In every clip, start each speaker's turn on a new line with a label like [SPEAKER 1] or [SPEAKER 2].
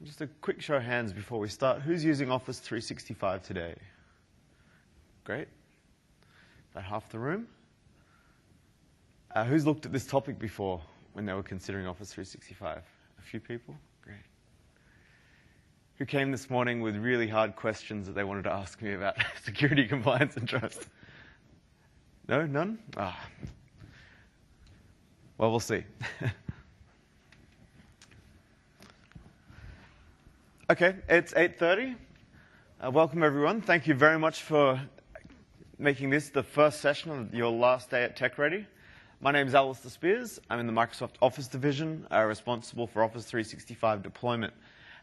[SPEAKER 1] Just a quick show of hands before we start. Who's using Office 365 today? Great. About half the room. Who's looked at this topic before when they were considering Office 365? A few people? Great. Who came this morning with really hard questions that they wanted to ask me about security, compliance, and trust? No? None? Ah. Well, we'll see. Okay, it's 8:30. Welcome, everyone. Thank you very much for making this the first session of your last day at TechReady. My name is Alistair Spears. I'm in the Microsoft Office division, responsible for Office 365 deployment.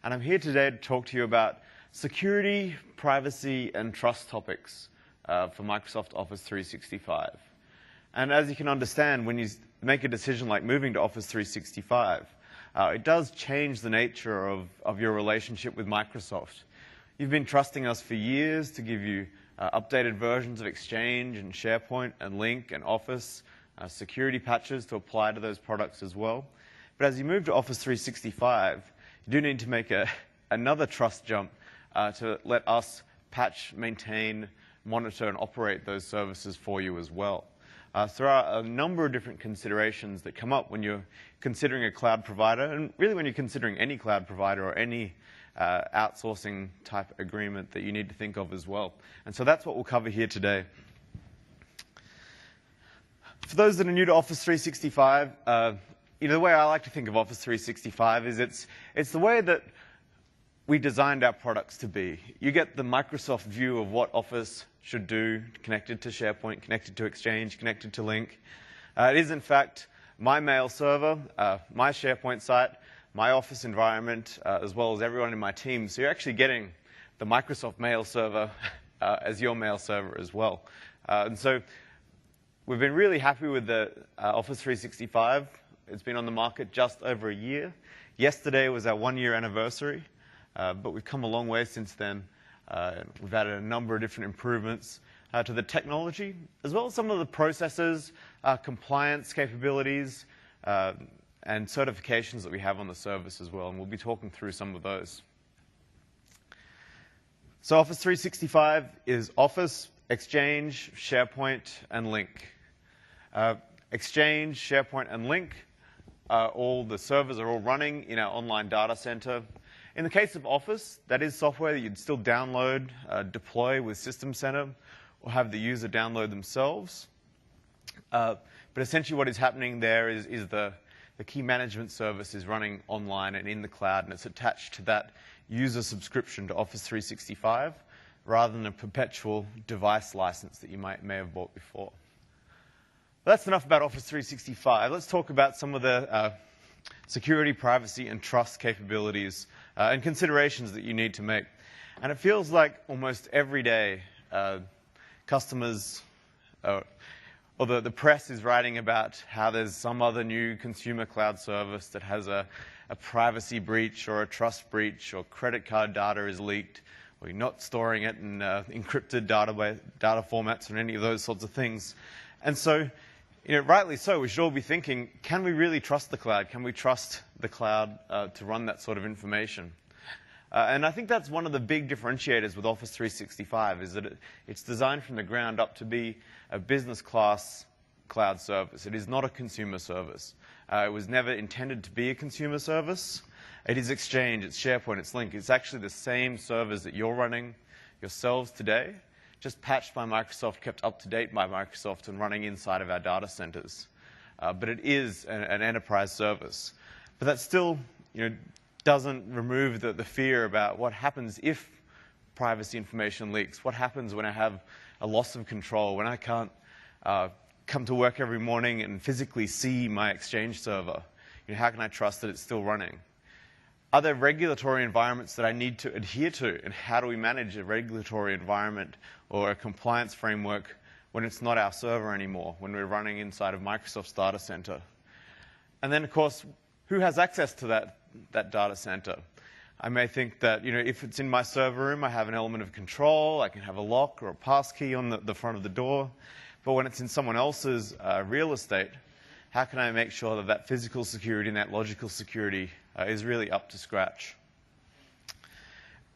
[SPEAKER 1] And I'm here today to talk to you about security, privacy, and trust topics for Microsoft Office 365. And as you can understand, when you make a decision like moving to Office 365, it does change the nature of your relationship with Microsoft. You've been trusting us for years to give you updated versions of Exchange and SharePoint and Lync and Office, security patches to apply to those products as well. But as you move to Office 365, you do need to make another trust jump to let us patch, maintain, monitor, and operate those services for you as well. So there are a number of different considerations that come up when you're considering a cloud provider, and really when you're considering any cloud provider or any outsourcing type agreement that you need to think of as well. And so that's what we'll cover here today. For those that are new to Office 365, the way I like to think of Office 365 is it's the way that we designed our products to be. You get the Microsoft view of what Office should do, connected to SharePoint, connected to Exchange, connected to Lync. It is, in fact, my mail server, my SharePoint site, my Office environment, as well as everyone in my team. So you're actually getting the Microsoft mail server as your mail server as well. And so we've been really happy with the Office 365. It's been on the market just over a year. Yesterday was our 1-year anniversary, but we've come a long way since then. We've added a number of different improvements to the technology, as well as some of the processes, compliance capabilities, and certifications that we have on the service as well, and we'll be talking through some of those. So Office 365 is Office, Exchange, SharePoint, and Lync. Exchange, SharePoint, and Lync, all the servers are all running in our online data center. In the case of Office, that is software that you'd still download, deploy with System Center, or have the user download themselves. But essentially what is happening there is the key management service is running online and in the cloud, and it's attached to that user subscription to Office 365, rather than a perpetual device license that you may have bought before. That's enough about Office 365. Let's talk about some of the security, privacy, and trust capabilities and considerations that you need to make. And it feels like almost every day customers or the press is writing about how there's some other new consumer cloud service that has a privacy breach or a trust breach, or credit card data is leaked, or you're not storing it in encrypted data formats or any of those sorts of things. And so, rightly so, we should all be thinking, can we really trust the cloud? Can we trust the cloud to run that sort of information? And I think that's one of the big differentiators with Office 365, is that it's designed from the ground up to be a business class cloud service. It is not a consumer service. It was never intended to be a consumer service. It is Exchange, it's SharePoint, it's Lync. It's actually the same servers that you're running yourselves today, just patched by Microsoft, kept up to date by Microsoft, and running inside of our data centers. But it is an enterprise service. But that still, doesn't remove the fear about what happens if privacy information leaks. What happens when I have a loss of control, when I can't come to work every morning and physically see my Exchange server? How can I trust that it's still running? Are there regulatory environments that I need to adhere to? And how do we manage a regulatory environment or a compliance framework when it's not our server anymore, when we're running inside of Microsoft's data center? And then, of course, who has access to that data center? I may think that, if it's in my server room, I have an element of control. I can have a lock or a passkey on the front of the door. But when it's in someone else's real estate, how can I make sure that that physical security and that logical security is really up to scratch?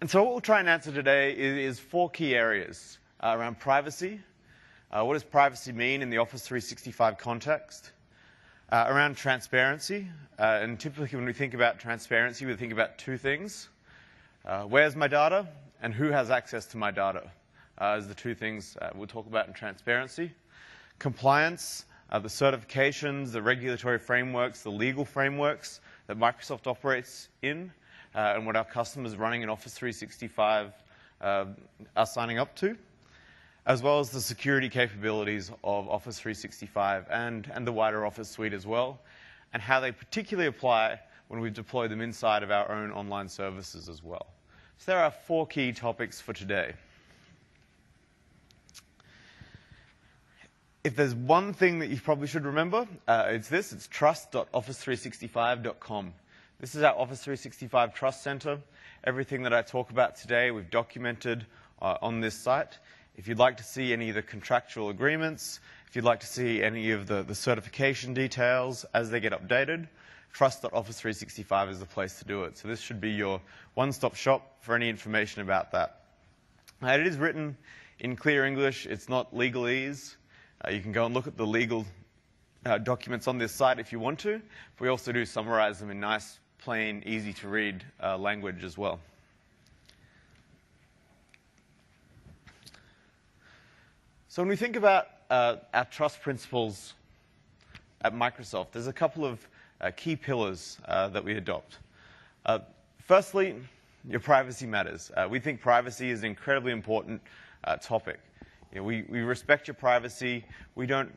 [SPEAKER 1] And so what we'll try and answer today is 4 key areas around privacy. What does privacy mean in the Office 365 context? Around transparency, and typically when we think about transparency, we think about 2 things. Where's my data, and who has access to my data, as the 2 things we'll talk about in transparency. Compliance, the certifications, the regulatory frameworks, the legal frameworks that Microsoft operates in, and what our customers running in Office 365 are signing up to, as well as the security capabilities of Office 365 and the wider Office suite as well, and how they particularly apply when we deploy them inside of our own online services as well. So there are 4 key topics for today. If there's one thing that you probably should remember, it's this. It's trust.office365.com. This is our Office 365 Trust Center. Everything that I talk about today, we've documented on this site. If you'd like to see any of the contractual agreements, if you'd like to see any of the certification details as they get updated, trust.office365 is the place to do it. So this should be your one-stop shop for any information about that. It is written in clear English. It's not legalese. You can go and look at the legal documents on this site if you want to. But we also do summarize them in nice, plain, easy-to-read language as well. So when we think about our trust principles at Microsoft, there's a couple of key pillars that we adopt. Firstly, your privacy matters. We think privacy is an incredibly important topic. You know, we respect your privacy. We don't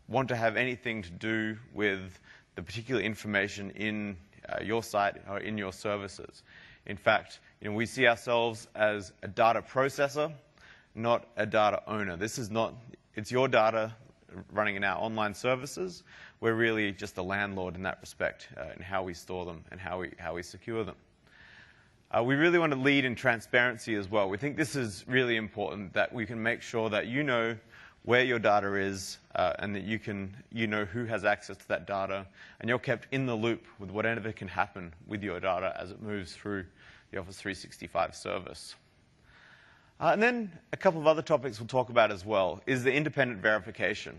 [SPEAKER 1] want to have anything to do with the particular information in your site or in your services. In fact, you know, we see ourselves as a data processor, not a data owner. This is not, it's your data running in our online services. We're really just a landlord in that respect, in how we store them and how we secure them. We really want to lead in transparency as well. We think this is really important, that we can make sure that you know where your data is and that you know who has access to that data, and you're kept in the loop with whatever can happen with your data as it moves through the Office 365 service. And then a couple of other topics we'll talk about as well is the independent verification.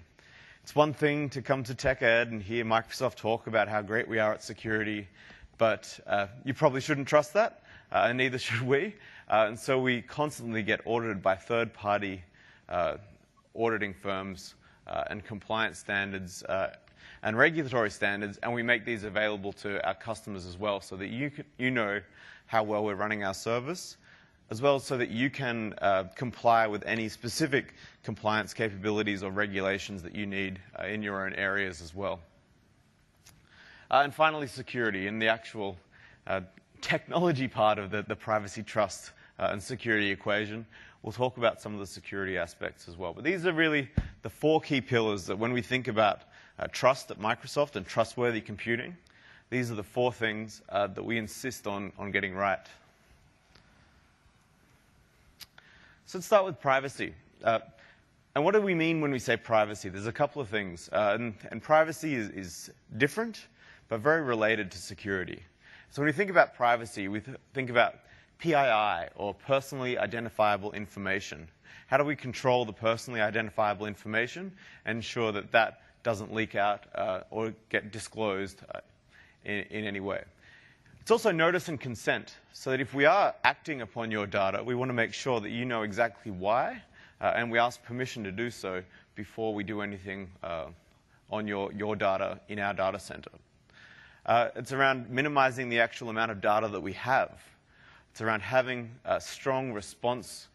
[SPEAKER 1] It's one thing to come to TechEd and hear Microsoft talk about how great we are at security, but you probably shouldn't trust that, and neither should we. And so we constantly get audited by third-party auditing firms and compliance standards and regulatory standards, and we make these available to our customers as well, so that you know how well we're running our service, as well as so that you can comply with any specific compliance capabilities or regulations that you need in your own areas as well. And finally, security, in the actual technology part of the privacy, trust, and security equation. We'll talk about some of the security aspects as well. But these are really the 4 key pillars that when we think about trust at Microsoft and trustworthy computing, these are the 4 things that we insist on getting right. So let's start with privacy. And what do we mean when we say privacy? There's a couple of things. And privacy is different, but very related to security. So when we think about privacy, we think about PII, or personally identifiable information. How do we control the personally identifiable information and ensure that that doesn't leak out or get disclosed in any way? It's also notice and consent, so that if we are acting upon your data, we want to make sure that you know exactly why, and we ask permission to do so before we do anything on your data in our data center. It's around minimizing the actual amount of data that we have. It's around having strong response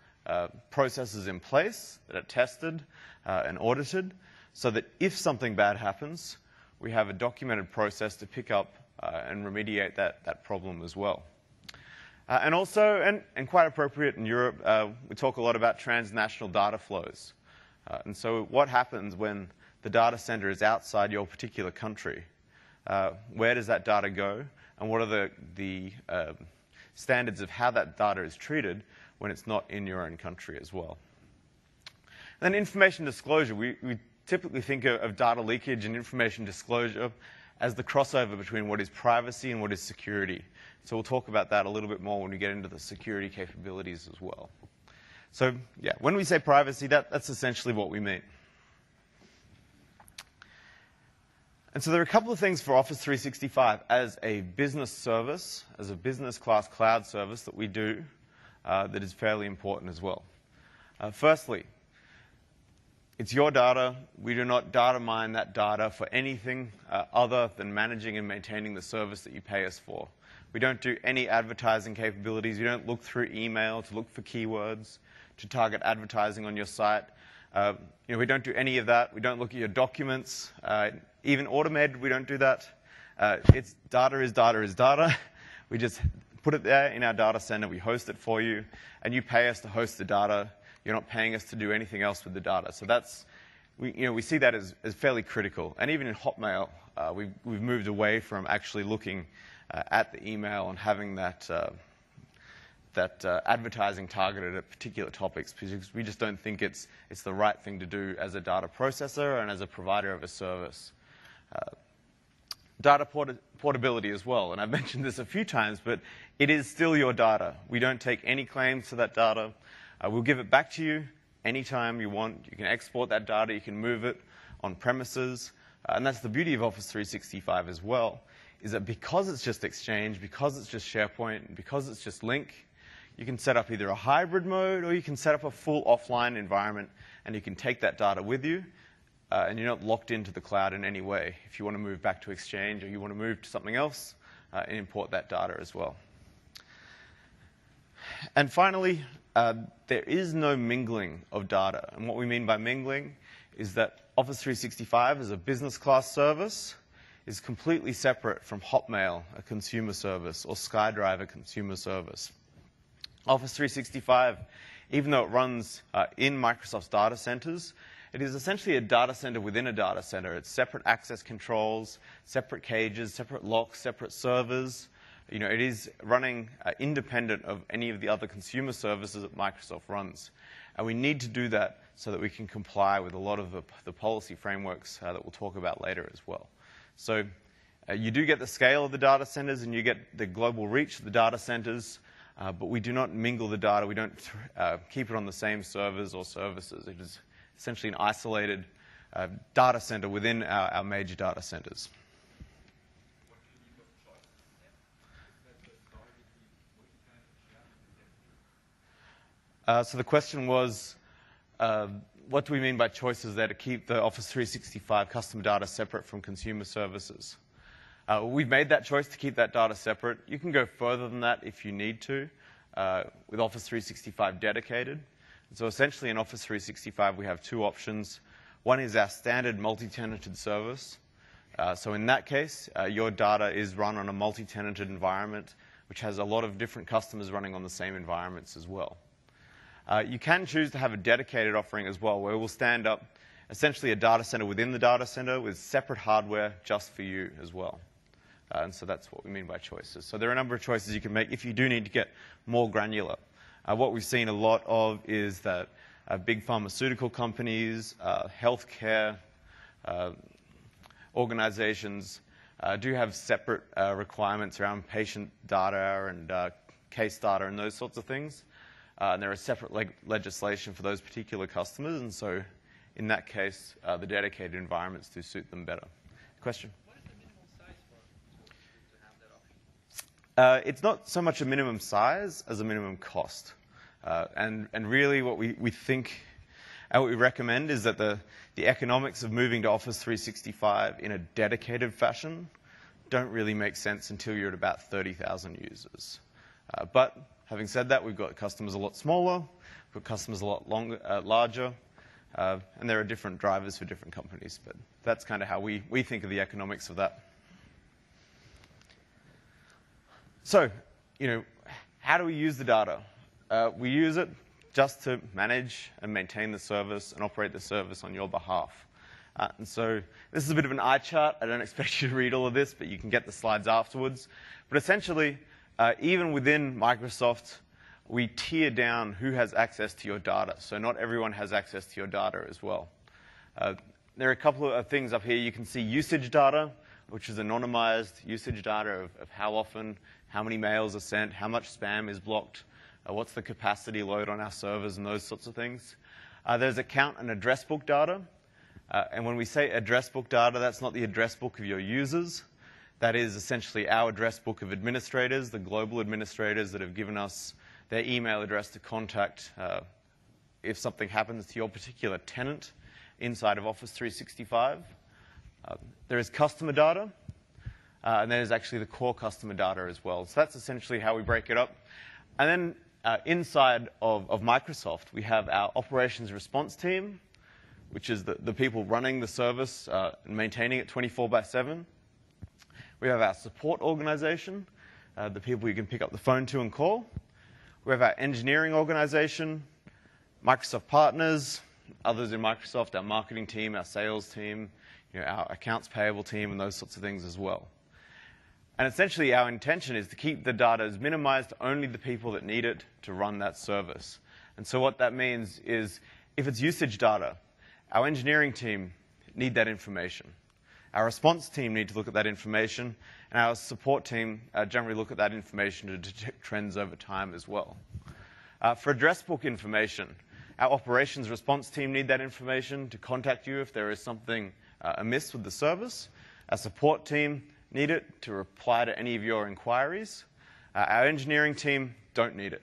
[SPEAKER 1] processes in place that are tested and audited, so that if something bad happens, we have a documented process to pick up and remediate that problem as well. And also, and quite appropriate in Europe, we talk a lot about transnational data flows. And so what happens when the data center is outside your particular country? Where does that data go? And what are the standards of how that data is treated when it's not in your own country as well? And then information disclosure. We typically think of data leakage and information disclosure as the crossover between what is privacy and what is security. So we'll talk about that a little bit more when we get into the security capabilities as well. So yeah, when we say privacy, that's essentially what we mean. And so there are a couple of things for Office 365 as a business service, as a business class cloud service that we do that is fairly important as well. Firstly, it's your data. We do not data mine that data for anything other than managing and maintaining the service that you pay us for. We don't do any advertising capabilities. We don't look through email to look for keywords, to target advertising on your site. We don't do any of that. We don't look at your documents. Even automated, we don't do that. It's data is data is data. We just put it there in our data center. We host it for you, and you pay us to host the data. You're not paying us to do anything else with the data. So that's, we see that as fairly critical. And even in Hotmail, we've moved away from actually looking at the email and having that advertising targeted at particular topics, because we just don't think it's the right thing to do as a data processor and as a provider of a service. Data portability as well, and I've mentioned this a few times, but it is still your data. We don't take any claims to that data. We'll give it back to you anytime you want. You can export that data. You can move it on premises. And that's the beauty of Office 365 as well, is that because it's just Exchange, because it's just SharePoint, and because it's just Link, you can set up either a hybrid mode or you can set up a full offline environment, and you can take that data with you, and you're not locked into the cloud in any way. If you want to move back to Exchange or you want to move to something else, and import that data as well. And finally, there is no mingling of data. And what we mean by mingling is that Office 365 as a business class service is completely separate from Hotmail, a consumer service, or SkyDrive, a consumer service. Office 365, even though it runs in Microsoft's data centers, it is essentially a data center within a data center. It's separate access controls, separate cages, separate locks, separate servers. It is running independent of any of the other consumer services that Microsoft runs. And we need to do that so that we can comply with a lot of the policy frameworks that we'll talk about later as well. So you do get the scale of the data centers and you get the global reach of the data centers, but we do not mingle the data. We don't keep it on the same servers or services. It is essentially an isolated data center within our major data centers. So the question was, what do we mean by choices there to keep the Office 365 customer data separate from consumer services? We've made that choice to keep that data separate. You can go further than that if you need to with Office 365 dedicated. So essentially in Office 365 we have two options. One is our standard multi-tenanted service. So in that case, your data is run on a multi-tenanted environment, which has a lot of different customers running on the same environments as well. You can choose to have a dedicated offering as well, where we'll stand up essentially a data center within the data center with separate hardware just for you as well. And so that's what we mean by choices. So there are a number of choices you can make if you do need to get more granular. What we've seen a lot of is that big pharmaceutical companies, healthcare organizations do have separate requirements around patient data and case data and those sorts of things. And there is separate legislation for those particular customers. And so in that case, the dedicated environments do suit them better. Question?
[SPEAKER 2] What is the minimum size to have that option?
[SPEAKER 1] It's not so much a minimum size as a minimum cost. And really what we think and what we recommend is that the economics of moving to Office 365 in a dedicated fashion don't really make sense until you're at about 30,000 users. But having said that, we've got customers a lot smaller, we've got customers a lot larger, and there are different drivers for different companies. But that's kind of how we think of the economics of that. So, how do we use the data? We use it just to manage and maintain the service and operate the service on your behalf. And so this is a bit of an eye chart. I don't expect you to read all of this, but you can get the slides afterwards. But essentially, even within Microsoft, we tier down who has access to your data. So not everyone has access to your data as well. There are a couple of things up here. You can see usage data, which is anonymized usage data of how often, how many mails are sent, how much spam is blocked, what's the capacity load on our servers, and those sorts of things. There's account and address book data. And when we say address book data, that's not the address book of your users. That is essentially our address book of administrators, the global administrators that have given us their email address to contact if something happens to your particular tenant inside of Office 365. There is customer data, and there's actually the core customer data as well. So that's essentially how we break it up. And then inside of Microsoft, we have our operations response team, which is the people running the service and maintaining it 24/7. We have our support organization, the people you can pick up the phone to and call. We have our engineering organization, Microsoft partners, others in Microsoft, our marketing team, our sales team, our accounts payable team, and those sorts of things as well. And essentially, our intention is to keep the data as minimized to only the people that need it to run that service. And so what that means is, if it's usage data, our engineering team need that information. Our response team need to look at that information, and our support team generally look at that information to detect trends over time as well. For address book information, our operations response team need that information to contact you if there is something amiss with the service. Our support team need it to reply to any of your inquiries. Our engineering team don't need it.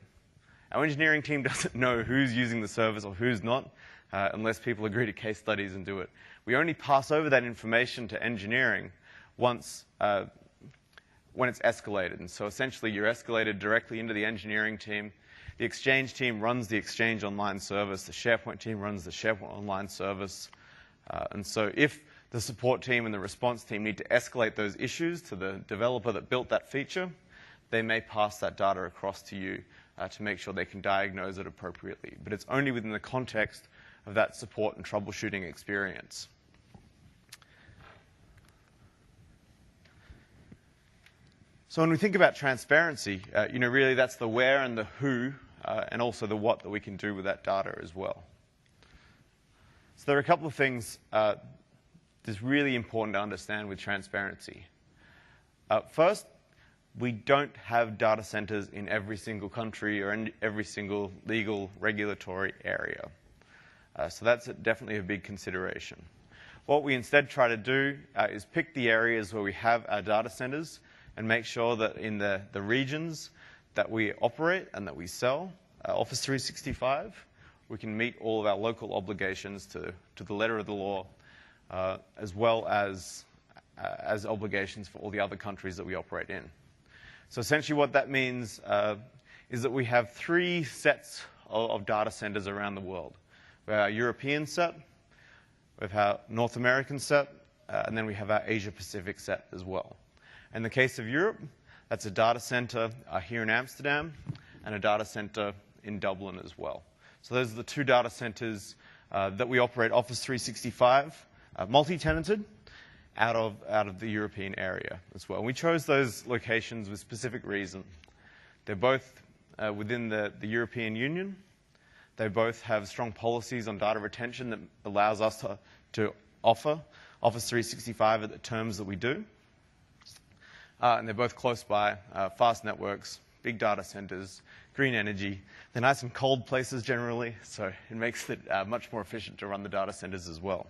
[SPEAKER 1] Our engineering team doesn't know who's using the service or who's not, unless people agree to case studies and do it. We only pass over that information to engineering once when it's escalated. And so essentially, you're escalated directly into the engineering team. The Exchange team runs the Exchange Online service. The SharePoint team runs the SharePoint Online service. And so if the support team and the response team need to escalate those issues to the developer that built that feature, they may pass that data across to you to make sure they can diagnose it appropriately. But it's only within the context of that support and troubleshooting experience. So when we think about transparency, really that's the where and the who, and also the what that we can do with that data as well. So there are a couple of things that's really important to understand with transparency. First, we don't have data centers in every single country or in every single legal regulatory area. So that's definitely a big consideration. What we instead try to do is pick the areas where we have our data centers and make sure that in the regions that we operate and that we sell Office 365, we can meet all of our local obligations to the letter of the law, as well as obligations for all the other countries that we operate in. So essentially what that means is that we have three sets of data centers around the world. We have our European set, we have our North American set, and then we have our Asia-Pacific set as well. In the case of Europe, that's a data center here in Amsterdam and a data center in Dublin as well. So those are the two data centers that we operate Office 365, multi-tenanted, out of the European area as well. And we chose those locations with specific reason. They're both within the European Union. They both have strong policies on data retention that allows us to offer Office 365 at the terms that we do. And they're both close by, fast networks, big data centers, green energy. They're nice and cold places generally, so it makes it much more efficient to run the data centers as well.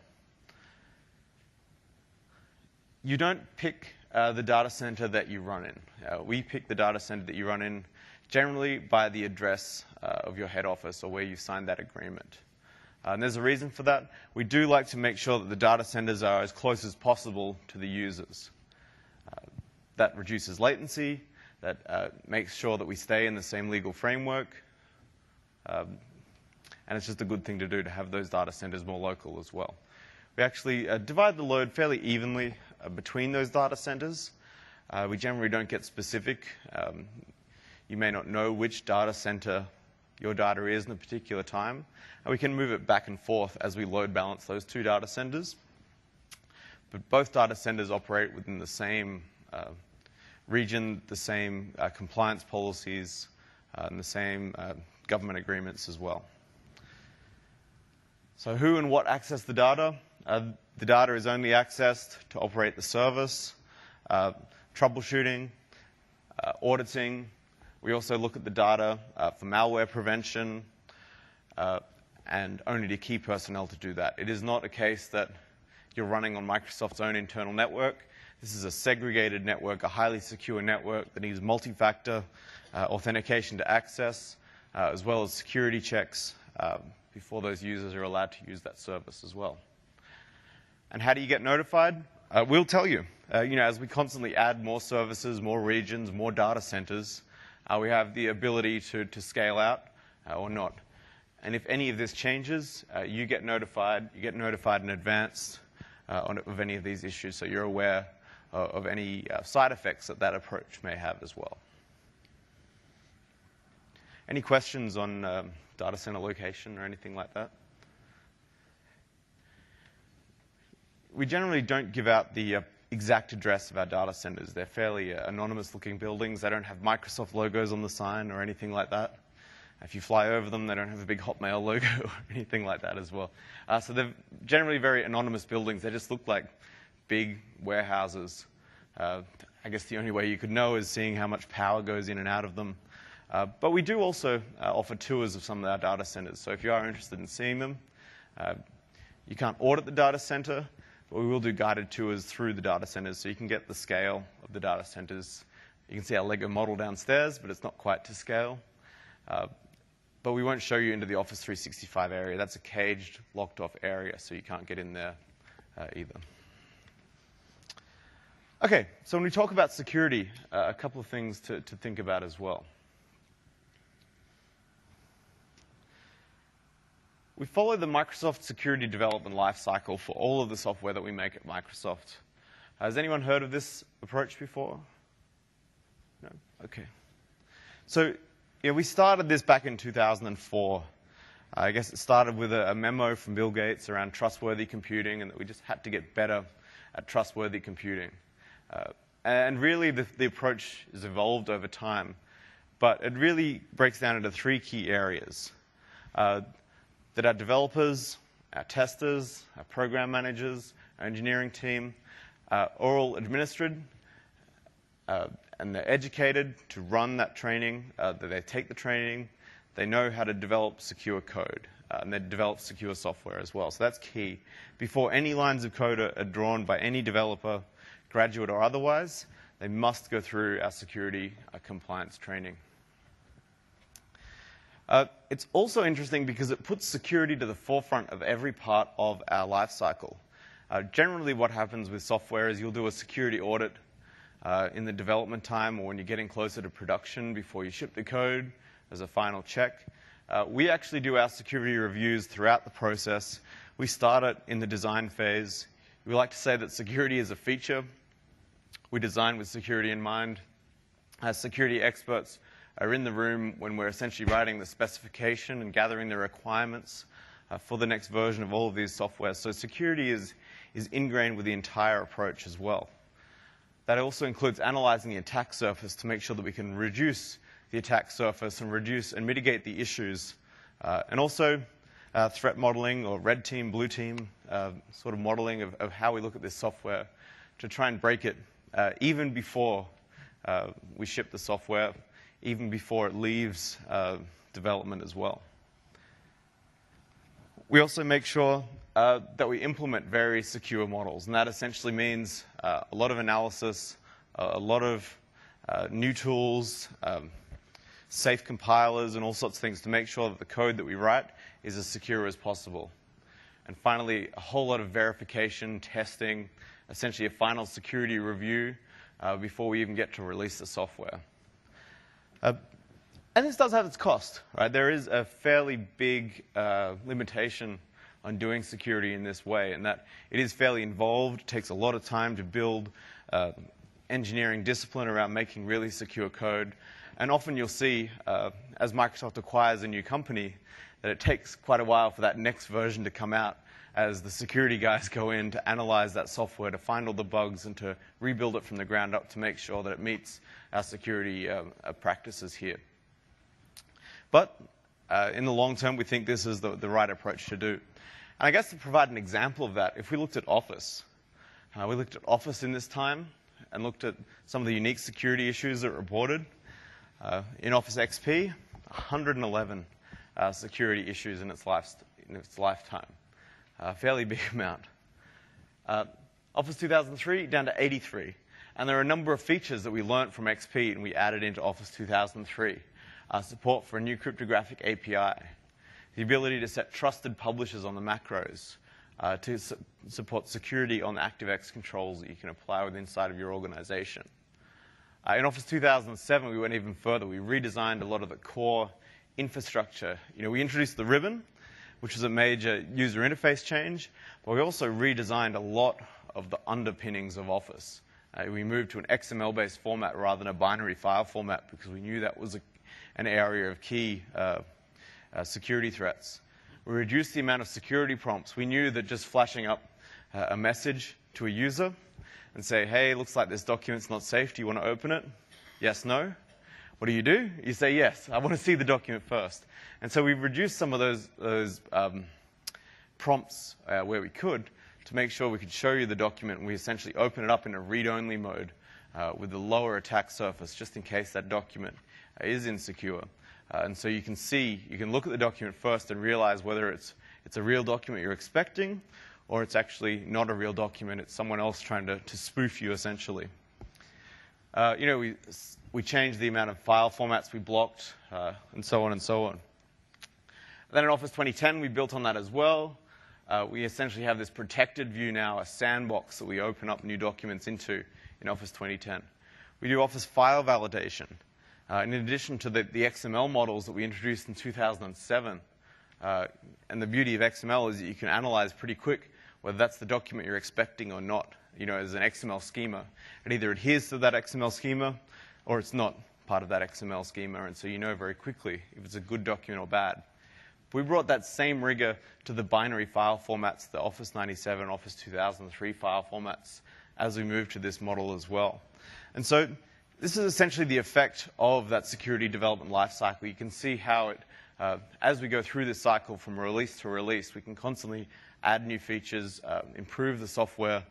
[SPEAKER 1] You don't pick the data center that you run in. We pick the data center that you run in generally by the address of your head office or where you signed that agreement. And there's a reason for that. We do like to make sure that the data centers are as close as possible to the users. That reduces latency, that makes sure that we stay in the same legal framework, and it's just a good thing to do to have those data centers more local as well. We actually divide the load fairly evenly between those data centers. We generally don't get specific. You may not know which data center your data is in a particular time, and we can move it back and forth as we load balance those two data centers. But both data centers operate within the same region, the same compliance policies, and the same government agreements as well. So who and what access the data? The data is only accessed to operate the service. troubleshooting, auditing. We also look at the data for malware prevention, and only to key personnel to do that. It is not a case that you're running on Microsoft's own internal network. This is a segregated network, a highly secure network that needs multi-factor authentication to access, as well as security checks before those users are allowed to use that service as well. And how do you get notified? We'll tell you. As we constantly add more services, more regions, more data centers, we have the ability to scale out or not. And if any of this changes, you get notified. You get notified in advance of any of these issues, so you're aware of any side effects that approach may have as well. Any questions on data center location or anything like that? We generally don't give out the exact address of our data centers. They're fairly anonymous-looking buildings. They don't have Microsoft logos on the sign or anything like that. If you fly over them, they don't have a big Hotmail logo or anything like that as well. So they're generally very anonymous buildings. They just look like big warehouses. I guess the only way you could know is seeing how much power goes in and out of them. But we do also offer tours of some of our data centers. So if you are interested in seeing them, you can't audit the data center, but we will do guided tours through the data centers so you can get the scale of the data centers. You can see our Lego model downstairs, but it's not quite to scale. But we won't show you into the Office 365 area. That's a caged, locked-off area, so you can't get in there either. OK, so when we talk about security, a couple of things to think about as well. We follow the Microsoft security development lifecycle for all of the software that we make at Microsoft. Has anyone heard of this approach before? No? OK. So we started this back in 2004. I guess it started with a memo from Bill Gates around trustworthy computing, and that we just had to get better at trustworthy computing. And really, the approach has evolved over time. But it really breaks down into three key areas. That our developers, our testers, our program managers, our engineering team are all administered, and they're educated to run that training, that they take the training, they know how to develop secure code, and they develop secure software as well. So that's key. Before any lines of code are drawn by any developer, graduate or otherwise, they must go through our security compliance training. It's also interesting because it puts security to the forefront of every part of our life cycle. Generally, what happens with software is you'll do a security audit in the development time or when you're getting closer to production before you ship the code as a final check. We actually do our security reviews throughout the process. We start it in the design phase. We like to say that security is a feature. We design with security in mind. As security experts are in the room when we're essentially writing the specification and gathering the requirements for the next version of all of these software. So security is ingrained with the entire approach as well. That also includes analyzing the attack surface to make sure that we can reduce the attack surface and reduce and mitigate the issues. And also threat modeling or red team, blue team sort of modeling of how we look at this software to try and break it even before we ship the software, even before it leaves development as well. We also make sure that we implement very secure models, and that essentially means a lot of analysis, a lot of new tools, safe compilers, and all sorts of things to make sure that the code that we write is as secure as possible. And finally, a whole lot of verification, testing, essentially a final security review before we even get to release the software. And this does have its cost, right? There is a fairly big limitation on doing security in this way, and that it is fairly involved. It takes a lot of time to build engineering discipline around making really secure code. And often you'll see, as Microsoft acquires a new company, that it takes quite a while for that next version to come out as the security guys go in to analyze that software, to find all the bugs, and to rebuild it from the ground up to make sure that it meets our security practices here. But in the long term, we think this is the right approach to do. And I guess to provide an example of that, if we looked at Office, we looked at Office in this time, and looked at some of the unique security issues that were reported. In Office XP, 111 security issues in its lifetime. A fairly big amount. Office 2003 down to 83. And there are a number of features that we learned from XP and we added into Office 2003. Support for a new cryptographic API. The ability to set trusted publishers on the macros. To support security on the ActiveX controls that you can apply with inside of your organization. In Office 2007, we went even further. We redesigned a lot of the core infrastructure. We introduced the ribbon, which was a major user interface change, but we also redesigned a lot of the underpinnings of Office. We moved to an XML-based format rather than a binary file format because we knew that was an area of key security threats. We reduced the amount of security prompts. We knew that just flashing up a message to a user and say, hey, looks like this document's not safe. Do you want to open it? Yes, no. What do? You say, yes, I want to see the document first. And so we've reduced some of those prompts where we could to make sure we could show you the document, and we essentially open it up in a read-only mode with a lower attack surface, just in case that document is insecure. And so you can look at the document first and realize whether it's a real document you're expecting, or it's actually not a real document. It's someone else trying to spoof you, essentially. We changed the amount of file formats we blocked, and so on and so on. Then in Office 2010, we built on that as well. We essentially have this protected view now, a sandbox that we open up new documents into in Office 2010. We do Office file validation. In addition to the XML models that we introduced in 2007, and the beauty of XML is that you can analyze pretty quick whether that's the document you're expecting or not, as an XML schema. It either adheres to that XML schema or it's not part of that XML schema, and so you know very quickly if it's a good document or bad. We brought that same rigor to the binary file formats, the Office 97, Office 2003 file formats, as we moved to this model as well. And so this is essentially the effect of that security development lifecycle. You can see how as we go through this cycle from release to release, we can constantly add new features, improve the software,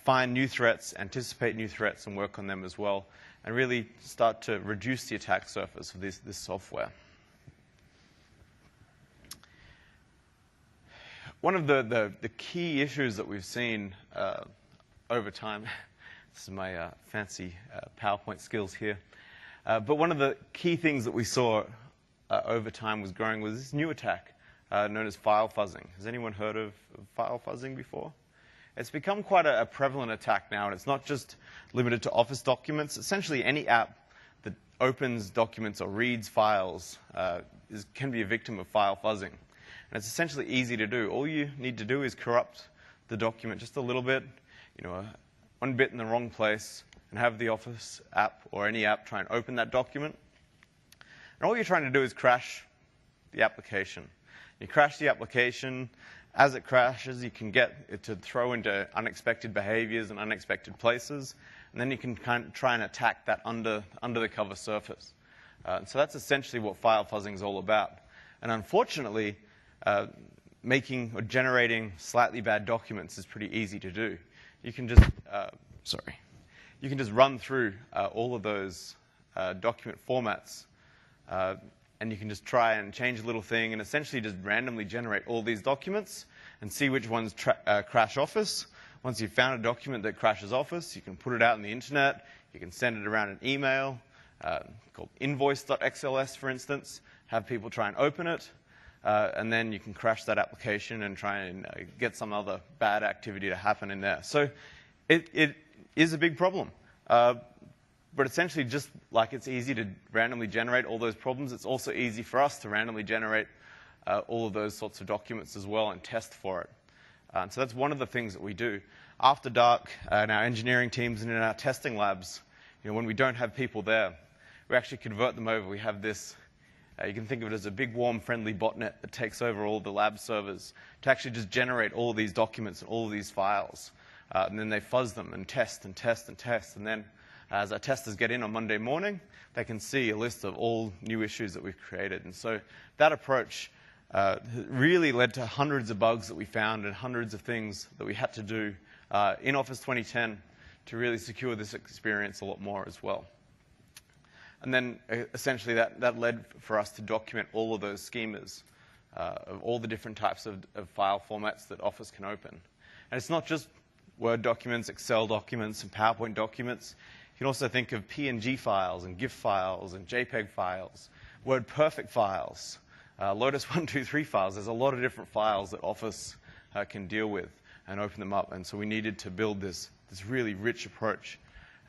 [SPEAKER 1] find new threats, anticipate new threats, and work on them as well, and really start to reduce the attack surface of this software. One of the key issues that we've seen over time, this is my fancy PowerPoint skills here, but one of the key things that we saw over time was growing was this new attack known as file fuzzing. Has anyone heard of file fuzzing before? It's become quite a prevalent attack now, and it's not just limited to Office documents. Essentially, any app that opens documents or reads files can be a victim of file fuzzing. And it's essentially easy to do. All you need to do is corrupt the document just a little bit, one bit in the wrong place, and have the Office app or any app try and open that document. And all you're trying to do is crash the application. You crash the application. As it crashes, you can get it to throw into unexpected behaviors and unexpected places, and then you can kind of try and attack that under the cover surface. So that's essentially what file fuzzing is all about. And unfortunately, making or generating slightly bad documents is pretty easy to do. You can just you can just run through all of those document formats, and you can just try and change a little thing and essentially just randomly generate all these documents and see which ones crash Office. Once you've found a document that crashes Office, you can put it out on the internet. You can send it around an email called invoice.xls, for instance, have people try and open it, and then you can crash that application and try and get some other bad activity to happen in there. So it is a big problem. But essentially, just like it's easy to randomly generate all those problems, it's also easy for us to randomly generate all of those sorts of documents as well and test for it. So that's one of the things that we do. After dark, in our engineering teams and in our testing labs, when we don't have people there, we actually convert them over. We have this, you can think of it as a big, warm, friendly botnet that takes over all the lab servers to actually just generate all of these documents and all of these files. And then they fuzz them and test and test and test. And then as our testers get in on Monday morning, they can see a list of all new issues that we've created. And so that approach really led to hundreds of bugs that we found and hundreds of things that we had to do in Office 2010 to really secure this experience a lot more as well. And then essentially that led for us to document all of those schemas of all the different types of file formats that Office can open. And it's not just Word documents, Excel documents, and PowerPoint documents. You can also think of PNG files and GIF files and JPEG files, WordPerfect files, Lotus 123 files. There's a lot of different files that Office can deal with and open them up. And so we needed to build this really rich approach.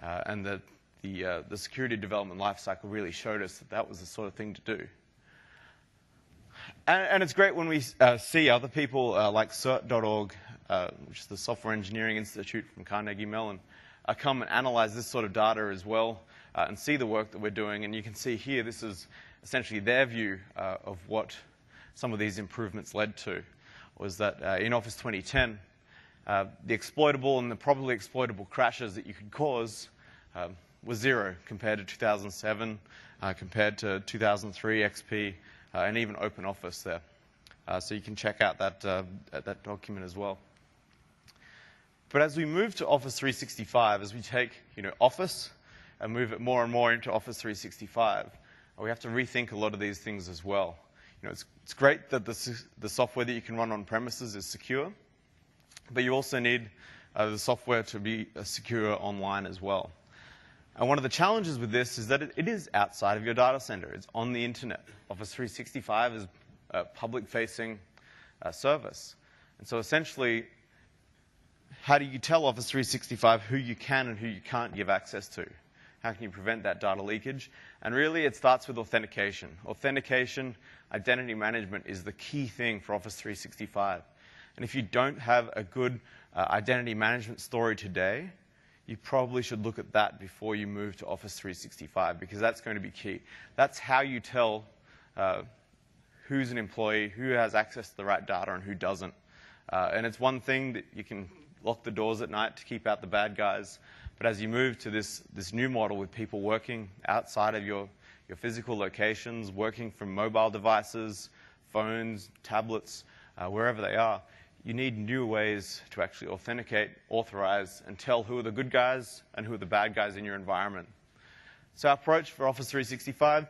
[SPEAKER 1] And the security development lifecycle really showed us that that was the sort of thing to do. And it's great when we see other people like CERT.org, which is the Software Engineering Institute from Carnegie Mellon, come and analyze this sort of data as well and see the work that we're doing. And you can see here, this is essentially their view of what some of these improvements led to, was that in Office 2010, the exploitable and the probably exploitable crashes that you could cause was 0 compared to 2007, compared to 2003 XP, and even OpenOffice there. So you can check out that document as well. But as we move to Office 365, as we take Office and move it more and more into Office 365, we have to rethink a lot of these things as well. It's great that the software that you can run on premises is secure, but you also need the software to be secure online as well. And one of the challenges with this is that it is outside of your data center. It's on the internet. Office 365 is a public-facing service. And so essentially, how do you tell Office 365 who you can and who you can't give access to? How can you prevent that data leakage? And really, it starts with authentication. Authentication, identity management is the key thing for Office 365. And if you don't have a good identity management story today, you probably should look at that before you move to Office 365, because that's going to be key. That's how you tell who's an employee, who has access to the right data, and who doesn't. And it's one thing that you can lock the doors at night to keep out the bad guys. But as you move to this new model with people working outside of your physical locations, working from mobile devices, phones, tablets, wherever they are, you need new ways to actually authenticate, authorize, and tell who are the good guys and who are the bad guys in your environment. So our approach for Office 365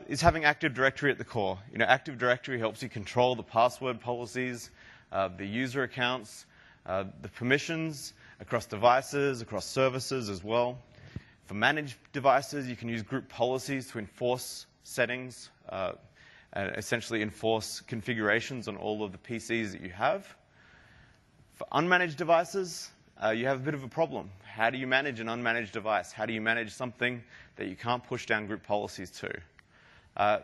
[SPEAKER 1] is having Active Directory at the core. Active Directory helps you control the password policies, the user accounts, the permissions across devices, across services as well. For managed devices, you can use group policies to enforce settings and essentially enforce configurations on all of the PCs that you have. For unmanaged devices, you have a bit of a problem. How do you manage an unmanaged device? How do you manage something that you can't push down group policies to?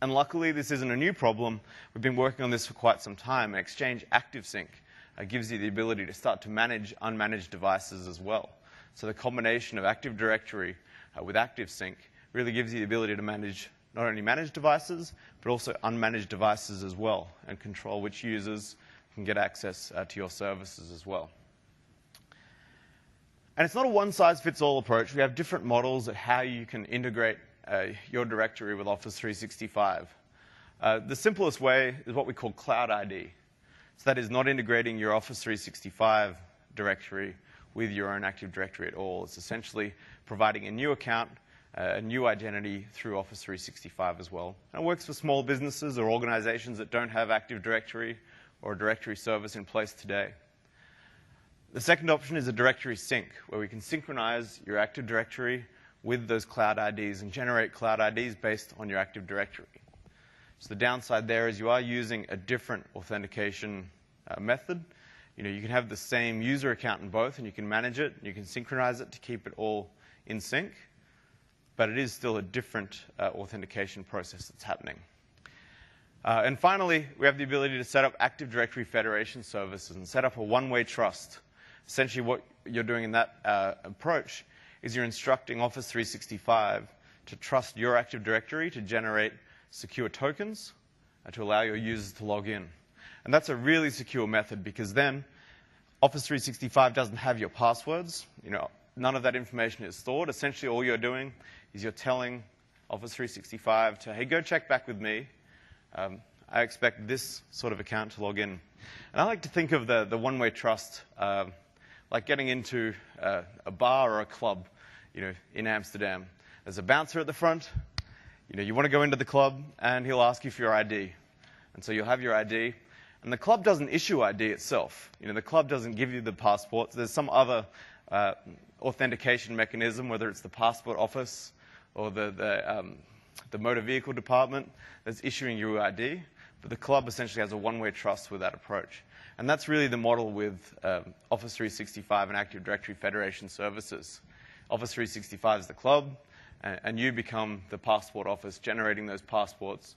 [SPEAKER 1] And luckily, this isn't a new problem. We've been working on this for quite some time. Exchange ActiveSync gives you the ability to start to manage unmanaged devices as well. So the combination of Active Directory with ActiveSync really gives you the ability to manage not only managed devices, but also unmanaged devices as well, and control which users can get access to your services as well. And it's not a one-size-fits-all approach. We have different models at how you can integrate your directory with Office 365. The simplest way is what we call Cloud ID. So that is not integrating your Office 365 directory with your own Active Directory at all. It's essentially providing a new account, a new identity through Office 365 as well. And it works for small businesses or organizations that don't have Active Directory or a directory service in place today. The second option is a directory sync, where we can synchronize your Active Directory with those Cloud IDs and generate Cloud IDs based on your Active Directory. So the downside there is you are using a different authentication method. You can have the same user account in both, and you can manage it, and you can synchronize it to keep it all in sync, but it is still a different authentication process that's happening. And finally, we have the ability to set up Active Directory Federation services and set up a one-way trust. Essentially, what you're doing in that approach is you're instructing Office 365 to trust your Active Directory to generate secure tokens to allow your users to log in. And that's a really secure method, because then Office 365 doesn't have your passwords. None of that information is stored. Essentially, all you're doing is you're telling Office 365 to, hey, go check back with me. I expect this sort of account to log in. And I like to think of the one-way trust like getting into a bar or a club, in Amsterdam. There's a bouncer at the front. You want to go into the club, and he'll ask you for your ID. And so you'll have your ID. And the club doesn't issue ID itself. The club doesn't give you the passport. There's some other authentication mechanism, whether it's the passport office or the motor vehicle department that's issuing you ID. But the club essentially has a one-way trust with that approach. And that's really the model with Office 365 and Active Directory Federation services. Office 365 is the club, and you become the passport office, generating those passports,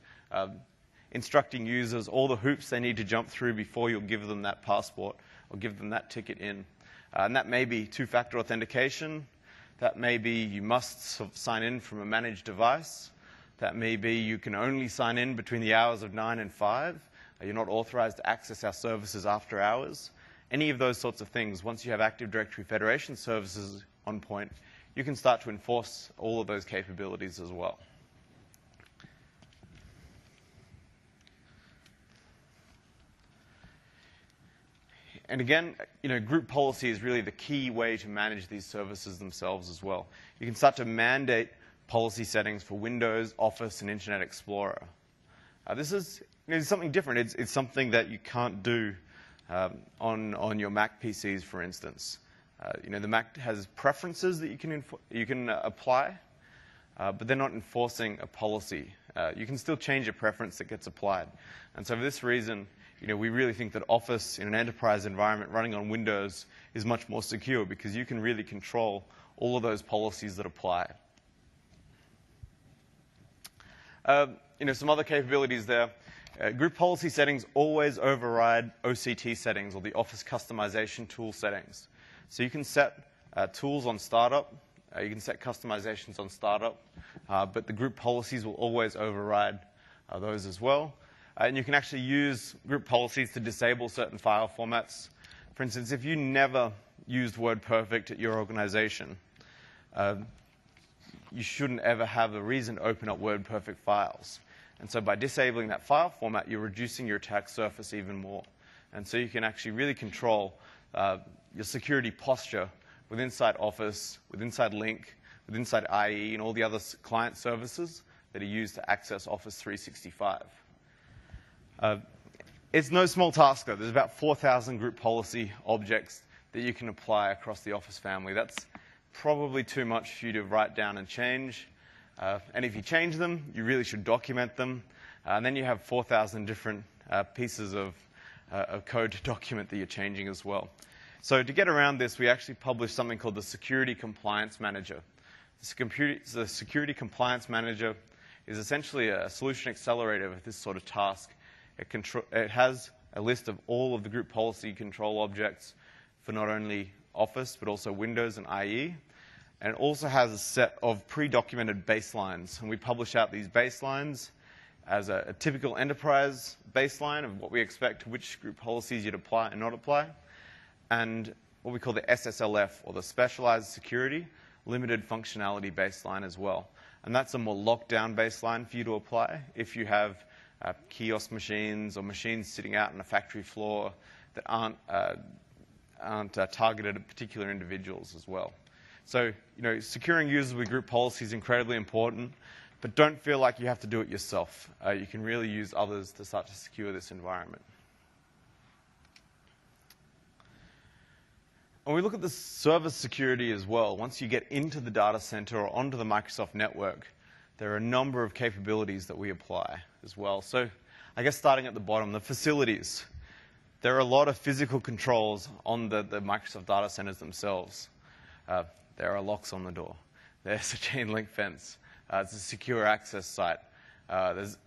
[SPEAKER 1] instructing users all the hoops they need to jump through before you'll give them that passport or give them that ticket in. And that may be two-factor authentication. That may be you must sign in from a managed device. That may be you can only sign in between the hours of 9 and 5. You're not authorized to access our services after hours. Any of those sorts of things, once you have Active Directory Federation services on point, you can start to enforce all of those capabilities as well. And again, group policy is really the key way to manage these services themselves as well. You can start to mandate policy settings for Windows, Office, and Internet Explorer. This is something different. It's something that you can't do on your Mac PCs, for instance. The Mac has preferences that you can apply, but they're not enforcing a policy. You can still change a preference that gets applied. And so for this reason, we really think that Office in an enterprise environment running on Windows is much more secure because you can really control all of those policies that apply. Some other capabilities there. Group policy settings always override OCT settings, or the Office Customization Tool settings. So you can set tools on startup. You can set customizations on startup, but the group policies will always override those as well. And you can actually use group policies to disable certain file formats. For instance, if you never used WordPerfect at your organization, you shouldn't ever have a reason to open up WordPerfect files. And so by disabling that file format, you're reducing your attack surface even more. And so you can actually really control your security posture with inside Office, with inside Link, with inside IE, and all the other client services that are used to access Office 365. It's no small task, though. There's about 4,000 group policy objects that you can apply across the Office family. That's probably too much for you to write down and change. And if you change them, you really should document them. And then you have 4,000 different pieces of code to document that you're changing as well. So to get around this, we actually published something called the Security Compliance Manager. The Security Compliance Manager is essentially a solution accelerator with this sort of task. It has a list of all of the group policy control objects for not only Office, but also Windows and IE. And it also has a set of pre-documented baselines. And we publish out these baselines as a typical enterprise baseline of what we expect, which group policies you'd apply and not apply, and what we call the SSLF, or the Specialized Security Limited Functionality Baseline as well. And that's a more locked-down baseline for you to apply if you have kiosk machines or machines sitting out on a factory floor that aren't targeted at particular individuals as well. So, securing users with group policy is incredibly important, but don't feel like you have to do it yourself. You can really use others to start to secure this environment. When we look at the service security as well, once you get into the data center or onto the Microsoft network, there are a number of capabilities that we apply as well. So I guess starting at the bottom, the facilities. There are a lot of physical controls on the Microsoft data centers themselves. There are locks on the door. There's a chain link fence. It's a secure access site.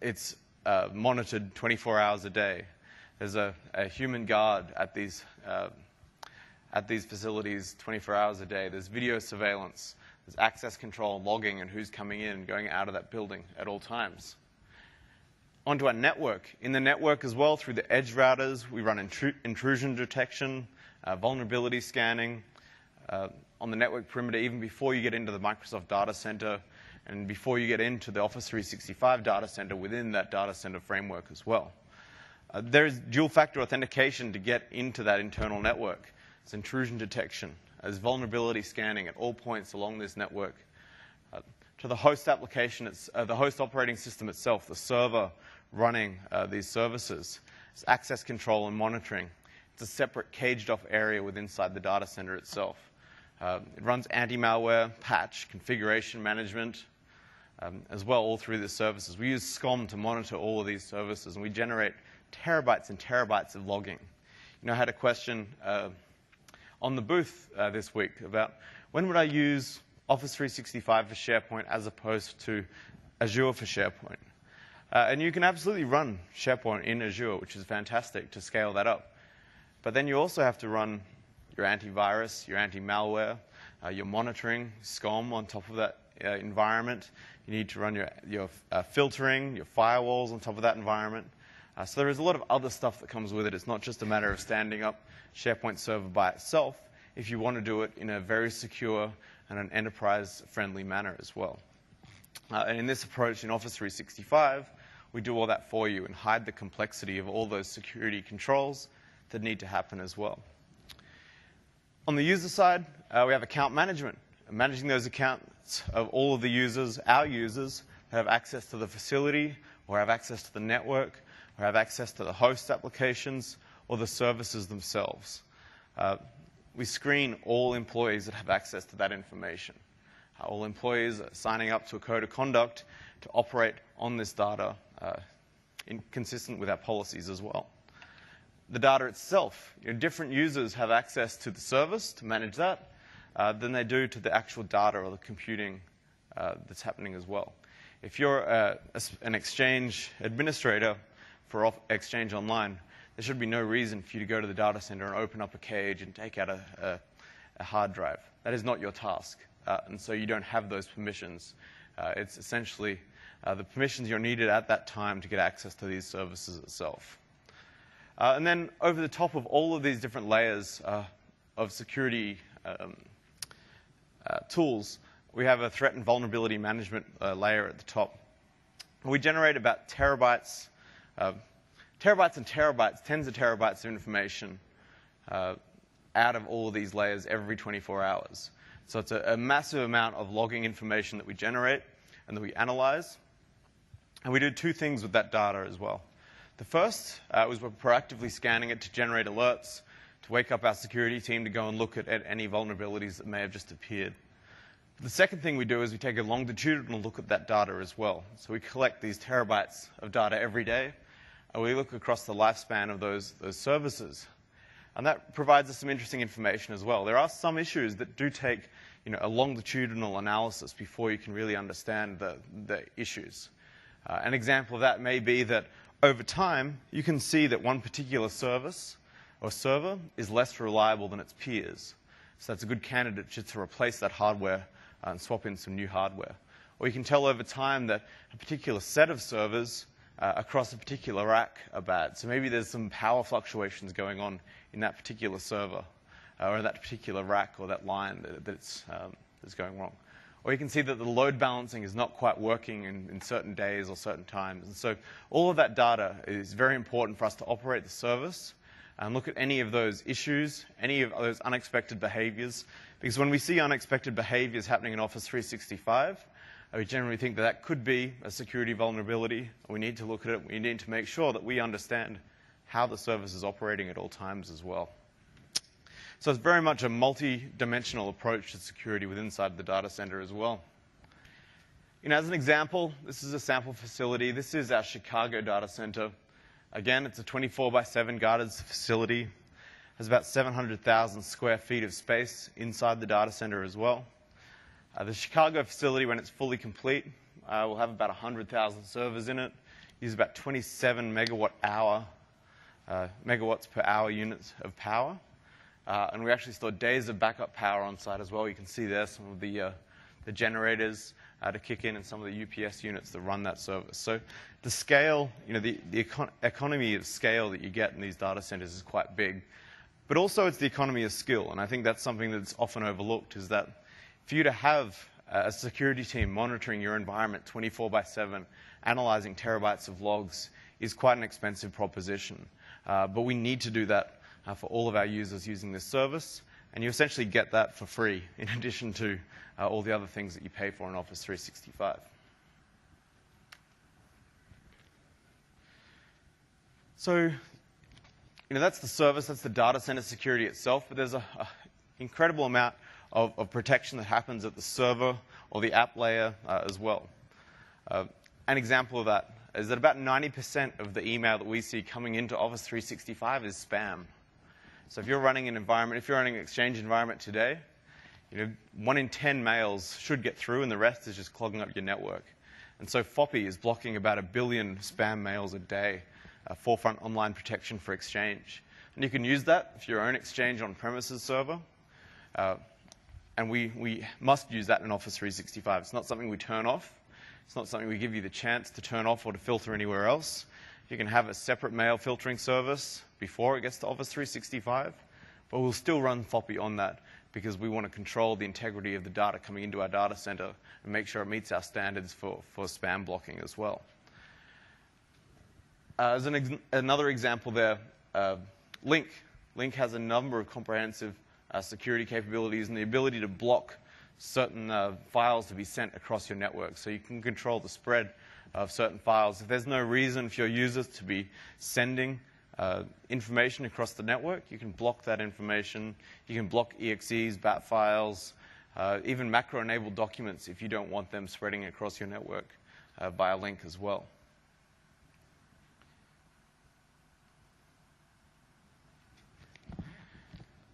[SPEAKER 1] It's monitored 24 hours a day. There's a human guard at these facilities 24 hours a day. There's video surveillance. There's access control, logging, and who's coming in and going out of that building at all times. Onto our network. In the network as well, through the edge routers, we run intrusion detection, vulnerability scanning, on the network perimeter, even before you get into the Microsoft data center and before you get into the Office 365 data center within that data center framework as well. There's dual-factor authentication to get into that internal network. there's intrusion detection, there's vulnerability scanning at all points along this network. To the host application, the host operating system itself, the server running these services. It's access control and monitoring. It's a separate caged-off area inside the data center itself. It runs anti-malware, patch, configuration management, as well, all through the services. We use SCOM to monitor all of these services, and we generate terabytes and terabytes of logging. You know, I had a question on the booth this week about when would I use Office 365 for SharePoint as opposed to Azure for SharePoint. And you can absolutely run SharePoint in Azure, which is fantastic to scale that up. But then you also have to run your antivirus, your anti-malware, your monitoring, SCOM on top of that environment. You need to run your filtering, your firewalls on top of that environment. So there is a lot of other stuff that comes with it. It's not just a matter of standing up SharePoint server by itself if you want to do it in a very secure and an enterprise-friendly manner as well. And in this approach, in Office 365, we do all that for you and hide the complexity of all those security controls that need to happen as well. On the user side, we have account management, managing those accounts of all of the users, our users, that have access to the facility, or have access to the network, or have access to the host applications, or the services themselves. We screen all employees that have access to that information. All employees are signing up to a code of conduct to operate on this data consistent with our policies as well. The data itself, different users have access to the service to manage that than they do to the actual data or the computing that's happening as well. If you're an Exchange administrator for Exchange Online, there should be no reason for you to go to the data center and open up a cage and take out a hard drive. That is not your task, and so you don't have those permissions. It's essentially the permissions you're needed at that time to get access to these services itself. And then over the top of all of these different layers of security tools, we have a threat and vulnerability management layer at the top. We generate about terabytes and terabytes, tens of terabytes of information out of all of these layers every 24 hours. So it's a massive amount of logging information that we generate and that we analyze. And we do two things with that data as well. The first was we're proactively scanning it to generate alerts, to wake up our security team to go and look at any vulnerabilities that may have just appeared. The second thing we do is we take a longitudinal look at that data as well. So we collect these terabytes of data every day, and we look across the lifespan of those services. And that provides us some interesting information as well. There are some issues that do take a longitudinal analysis before you can really understand the issues. An example of that may be that over time, you can see that one particular service or server is less reliable than its peers. So that's a good candidate just to replace that hardware and swap in some new hardware. Or you can tell over time that a particular set of servers across a particular rack are bad. So maybe there's some power fluctuations going on in that particular server or that particular rack or that line that's going wrong. Or you can see that the load balancing is not quite working in certain days or certain times. And so all of that data is very important for us to operate the service and look at any of those issues, any of those unexpected behaviors. Because when we see unexpected behaviors happening in Office 365, we generally think that that could be a security vulnerability. We need to look at it. We need to make sure that we understand how the service is operating at all times as well. So it's very much a multi-dimensional approach to security within inside the data center as well. As an example, this is a sample facility. This is our Chicago data center. Again, it's a 24/7 guarded facility. It has about 700,000 square feet of space inside the data center as well. The Chicago facility, when it's fully complete, will have about 100,000 servers in it, use about 27 megawatts per hour units of power. And we actually store days of backup power on site as well. You can see there some of the generators to kick in and some of the UPS units that run that service. So the scale, the economy of scale that you get in these data centers is quite big. But also it's the economy of skill. And I think that's something that's often overlooked, is that for you to have a security team monitoring your environment 24/7, analyzing terabytes of logs, is quite an expensive proposition. But we need to do that for all of our users using this service, and you essentially get that for free in addition to all the other things that you pay for in Office 365. So, that's the service, that's the data center security itself, but there's an incredible amount of protection that happens at the server or the app layer as well. An example of that is that about 90% of the email that we see coming into Office 365 is spam. So if you're running an environment, if you're running an Exchange environment today, 1 in 10 mails should get through, and the rest is just clogging up your network. And so FOPI is blocking about 1 billion spam mails a day, forefront online protection for Exchange. And you can use that for your own Exchange on-premises server. And we must use that in Office 365. It's not something we turn off. It's not something we give you the chance to turn off or to filter anywhere else. You can have a separate mail filtering service before it gets to Office 365, but we'll still run FOPI on that because we want to control the integrity of the data coming into our data center and make sure it meets our standards for spam blocking as well. As another example there, Link. Link has a number of comprehensive security capabilities and the ability to block certain files to be sent across your network. So you can control the spread of certain files. If there's no reason for your users to be sending information across the network, you can block that information. You can block EXEs, BAT files, even macro-enabled documents if you don't want them spreading across your network via Link as well.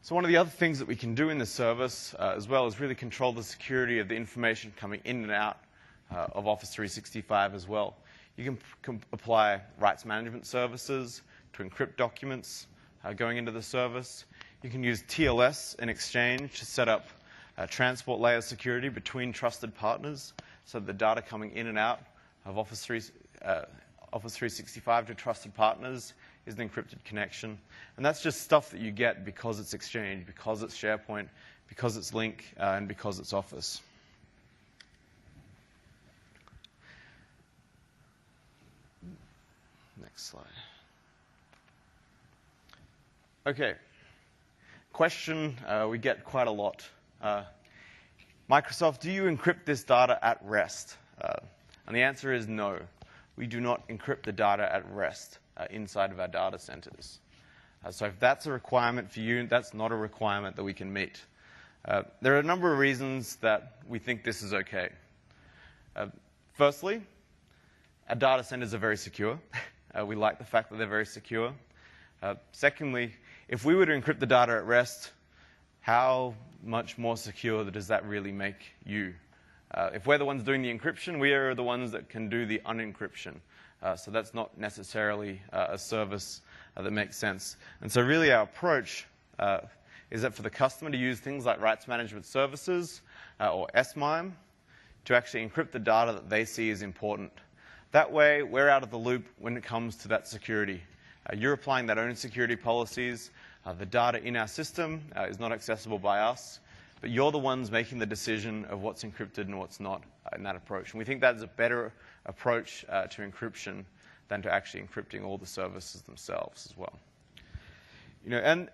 [SPEAKER 1] So one of the other things that we can do in this service as well is really control the security of the information coming in and out of Office 365 as well. You can apply rights management services to encrypt documents going into the service. You can use TLS in Exchange to set up transport layer security between trusted partners so that the data coming in and out of Office 365 to trusted partners is an encrypted connection. And that's just stuff that you get because it's Exchange, because it's SharePoint, because it's Link, and because it's Office. Next slide. Okay. Question we get quite a lot. Microsoft, do you encrypt this data at rest? And the answer is no. We do not encrypt the data at rest inside of our data centers. So if that's a requirement for you, that's not a requirement that we can meet. There are a number of reasons that we think this is okay. Firstly, our data centers are very secure. We like the fact that they're very secure. Secondly, if we were to encrypt the data at rest, how much more secure does that really make you? If we're the ones doing the encryption, we are the ones that can do the unencryption. So that's not necessarily a service that makes sense. And so really our approach is that for the customer to use things like rights management services or SMIME to actually encrypt the data that they see as important. That way, we're out of the loop when it comes to that security. You're applying that own security policies. The data in our system is not accessible by us, but you're the ones making the decision of what's encrypted and what's not in that approach. And we think that's a better approach to encryption than to actually encrypting all the services themselves as well. And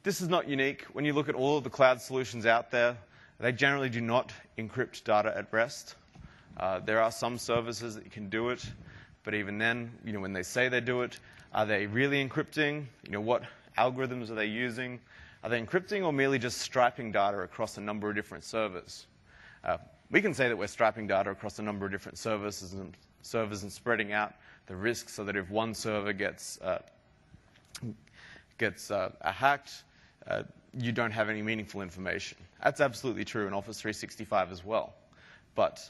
[SPEAKER 1] this is not unique. When you look at all of the cloud solutions out there, they generally do not encrypt data at rest. There are some services that can do it, but even then, when they say they do it, are they really encrypting? What algorithms are they using? Are they encrypting or merely just striping data across a number of different servers? We can say that we're striping data across a number of different servers and spreading out the risk so that if one server gets hacked, you don't have any meaningful information. That's absolutely true in Office 365 as well. But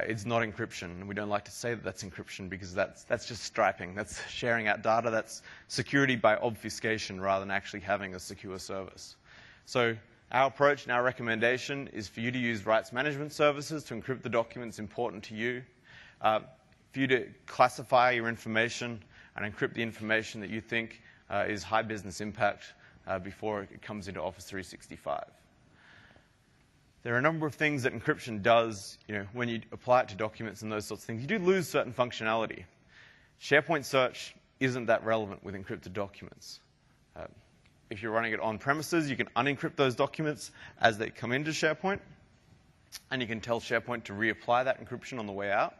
[SPEAKER 1] it's not encryption. We don't like to say that that's encryption because that's just striping. That's sharing out data. That's security by obfuscation rather than actually having a secure service. So our approach and our recommendation is for you to use rights management services to encrypt the documents important to you, for you to classify your information and encrypt the information that you think is high business impact before it comes into Office 365. There are a number of things that encryption does, when you apply it to documents and those sorts of things. You do lose certain functionality. SharePoint search isn't that relevant with encrypted documents. if you're running it on premises, you can unencrypt those documents as they come into SharePoint, and you can tell SharePoint to reapply that encryption on the way out.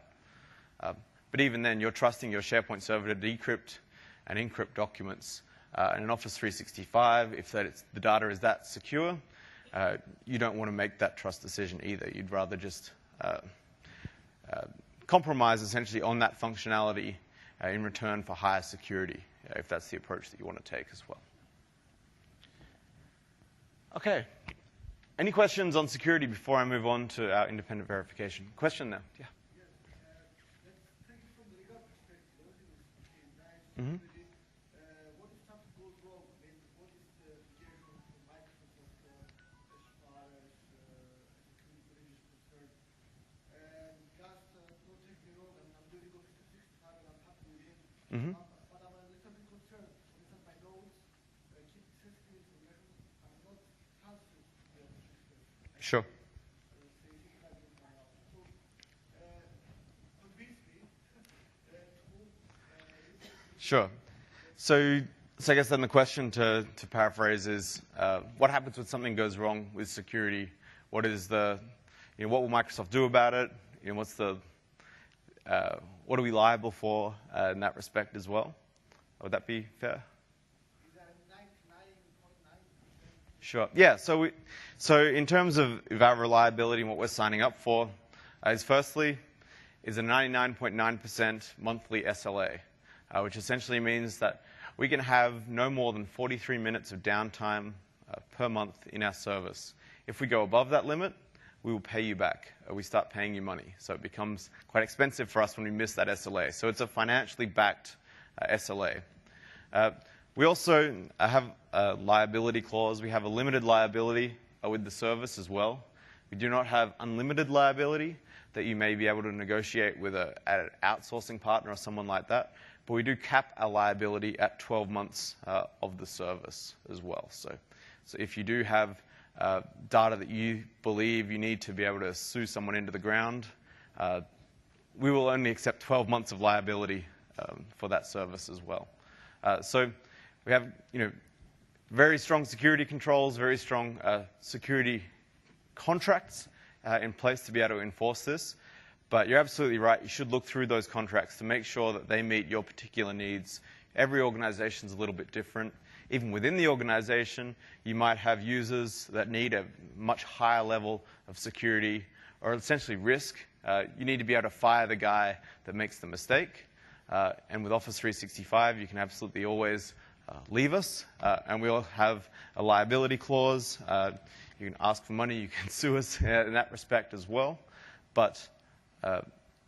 [SPEAKER 1] But even then, you're trusting your SharePoint server to decrypt and encrypt documents. And in Office 365, if the data is that secure, you don't want to make that trust decision either. You'd rather just compromise essentially on that functionality in return for higher security, if that's the approach that you want to take as well. Okay. Any questions on security before I move on to our independent verification? Question there? Yeah. Mm-hmm.
[SPEAKER 3] What if something goes wrong? I mean, what is the implication for Microsoft as far as security is concerned? And just don't take me wrong, I'm doing Office 365 and I'm happy with it.
[SPEAKER 1] Mm-hmm.
[SPEAKER 3] But I'm a little bit concerned. For instance, my notes keep sensitive information. I'm not transferred to the system.
[SPEAKER 1] Sure. Sure. So I guess then the question to paraphrase is, what happens when something goes wrong with security? What is what will Microsoft do about it? What are we liable for in that respect as well? Would that be fair? Sure. Yeah. So in terms of our reliability and what we're signing up for, is firstly a 99.9% monthly SLA. Which essentially means that we can have no more than 43 minutes of downtime per month in our service. If we go above that limit, we will pay you back. We start paying you money. So it becomes quite expensive for us when we miss that SLA. So it's a financially backed SLA. We also have a liability clause. We have a limited liability with the service as well. We do not have unlimited liability that you may be able to negotiate with an outsourcing partner or someone like that. But we do cap our liability at 12 months of the service as well. So if you do have data that you believe you need to be able to sue someone into the ground, we will only accept 12 months of liability for that service as well. So we have very strong security controls, very strong security contracts in place to be able to enforce this. But you're absolutely right. You should look through those contracts to make sure that they meet your particular needs. Every organization is a little bit different. Even within the organization, you might have users that need a much higher level of security or essentially risk. You need to be able to fire the guy that makes the mistake. And with Office 365, you can absolutely always leave us. And we'll have a liability clause. You can ask for money. You can sue us in that respect as well. But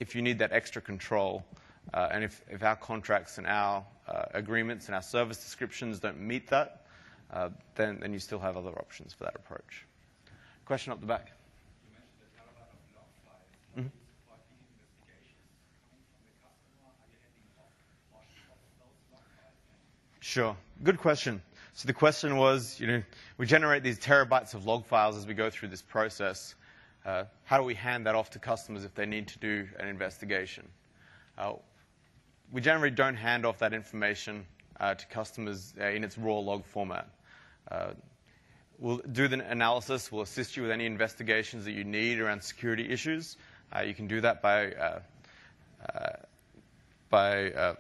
[SPEAKER 1] if you need that extra control, and if our contracts and our agreements and our service descriptions don't meet that, then you still have other options for that approach. Question up the back.
[SPEAKER 4] You mentioned the terabyte of log files. How do you support the investigations coming from the customer? Are you handing off portions of those log files?
[SPEAKER 1] Sure. Good question. So the question was, we generate these terabytes of log files as we go through this process. How do we hand that off to customers if they need to do an investigation? We generally don't hand off that information to customers in its raw log format. We'll do the analysis. We'll assist you with any investigations that you need around security issues. You can do that by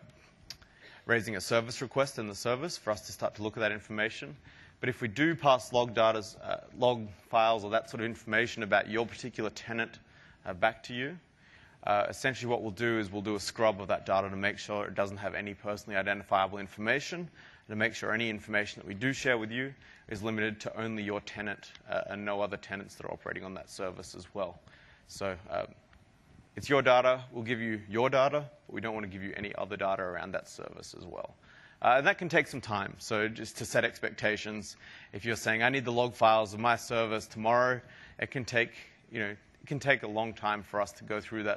[SPEAKER 1] raising a service request in the service for us to start to look at that information. But if we do pass log files or that sort of information about your particular tenant back to you, essentially what we'll do is we'll do a scrub of that data to make sure it doesn't have any personally identifiable information, and to make sure any information that we do share with you is limited to only your tenant and no other tenants that are operating on that service as well. So it's your data. We'll give you your data, but we don't want to give you any other data around that service as well. And that can take some time. So just to set expectations, if you're saying, I need the log files of my service tomorrow, it can take a long time for us to go through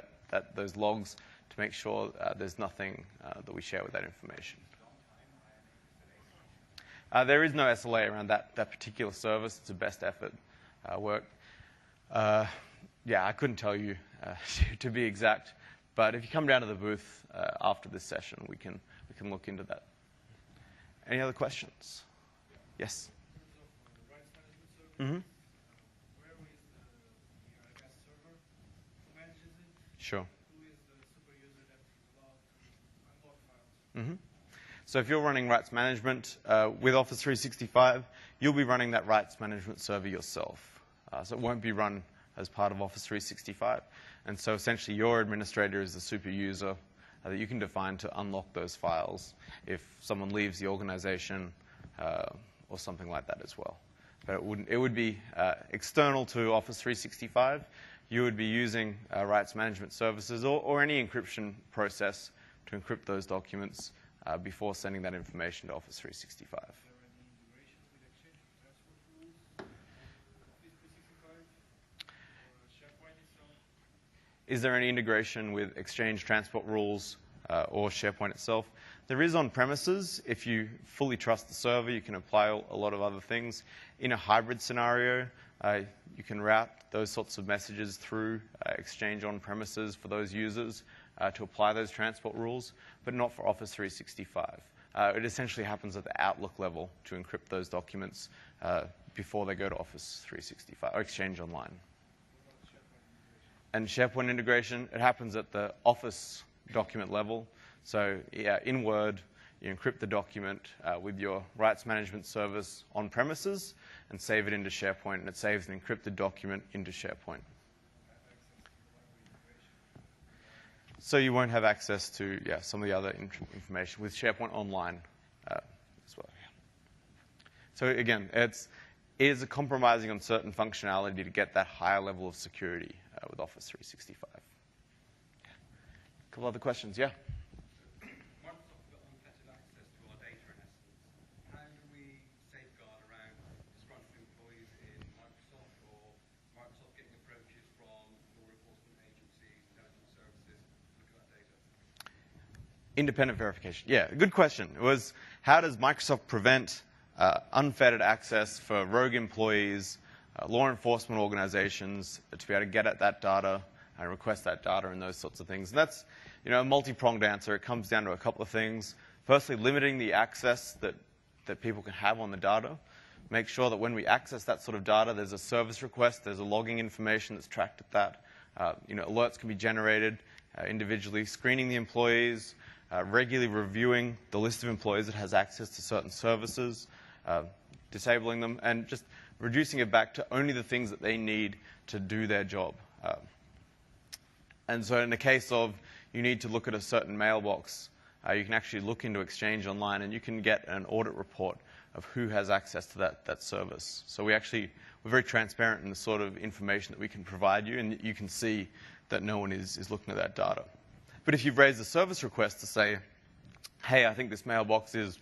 [SPEAKER 1] those logs to make sure there's nothing that we share with that information. There is no SLA around that particular service. It's a best effort work. Yeah, I couldn't tell you to be exact, but if you come down to the booth after this session, we can look into that. Any other questions? Yes.
[SPEAKER 4] In terms of rights management service,
[SPEAKER 1] Mm-hmm.
[SPEAKER 4] where is the IMS server? Who manages it?
[SPEAKER 1] Sure.
[SPEAKER 4] Who is the super user that is allowed to unlock files?
[SPEAKER 1] Mm-hmm. So if you're running rights management with Office 365, you'll be running that rights management server yourself. So it won't be run as part of Office 365. And so essentially your administrator is the super user that you can define to unlock those files if someone leaves the organization or something like that as well. But it would be external to Office 365. You would be using rights management services or any encryption process to encrypt those documents before sending that information to Office 365.
[SPEAKER 4] Is there any integration with Exchange transport rules, Office 365, or SharePoint itself?
[SPEAKER 1] Is there any integration with Exchange transport rules or SharePoint itself? There is on premises. If you fully trust the server, you can apply a lot of other things. In a hybrid scenario, you can route those sorts of messages through Exchange on premises for those users to apply those transport rules, but not for Office 365. It essentially happens at the Outlook level to encrypt those documents before they go to Office 365 or Exchange Online. And SharePoint integration, it happens at the Office document level. So yeah, in Word, you encrypt the document with your rights management service on premises and save it into SharePoint, and it saves an encrypted document into SharePoint. So you won't have access to some of the other information with SharePoint Online as well. Yeah. So again, it is a compromising on certain functionality to get that higher level of security with Office 365. Yeah. A couple other questions, yeah?
[SPEAKER 4] Microsoft got unfettered access to our data in essence. How do we safeguard around disgruntled employees in Microsoft or Microsoft getting approaches from law enforcement agencies, intelligence services to look at that data?
[SPEAKER 1] Independent verification. Yeah, good question. It was, how does Microsoft prevent unfettered access for rogue employees, law enforcement organizations to be able to get at that data and request that data and those sorts of things? And that's a multi-pronged answer. It comes down to a couple of things. Firstly, limiting the access that people can have on the data. Make sure that when we access that sort of data, there's a service request, there's a logging information that's tracked at that. Alerts can be generated individually, screening the employees, regularly reviewing the list of employees that has access to certain services, disabling them, and just reducing it back to only the things that they need to do their job. And so in the case of you need to look at a certain mailbox, you can actually look into Exchange Online and you can get an audit report of who has access to that service. So we're very transparent in the sort of information that we can provide you, and you can see that no one is looking at that data. But if you've raised a service request to say, hey, I think this mailbox is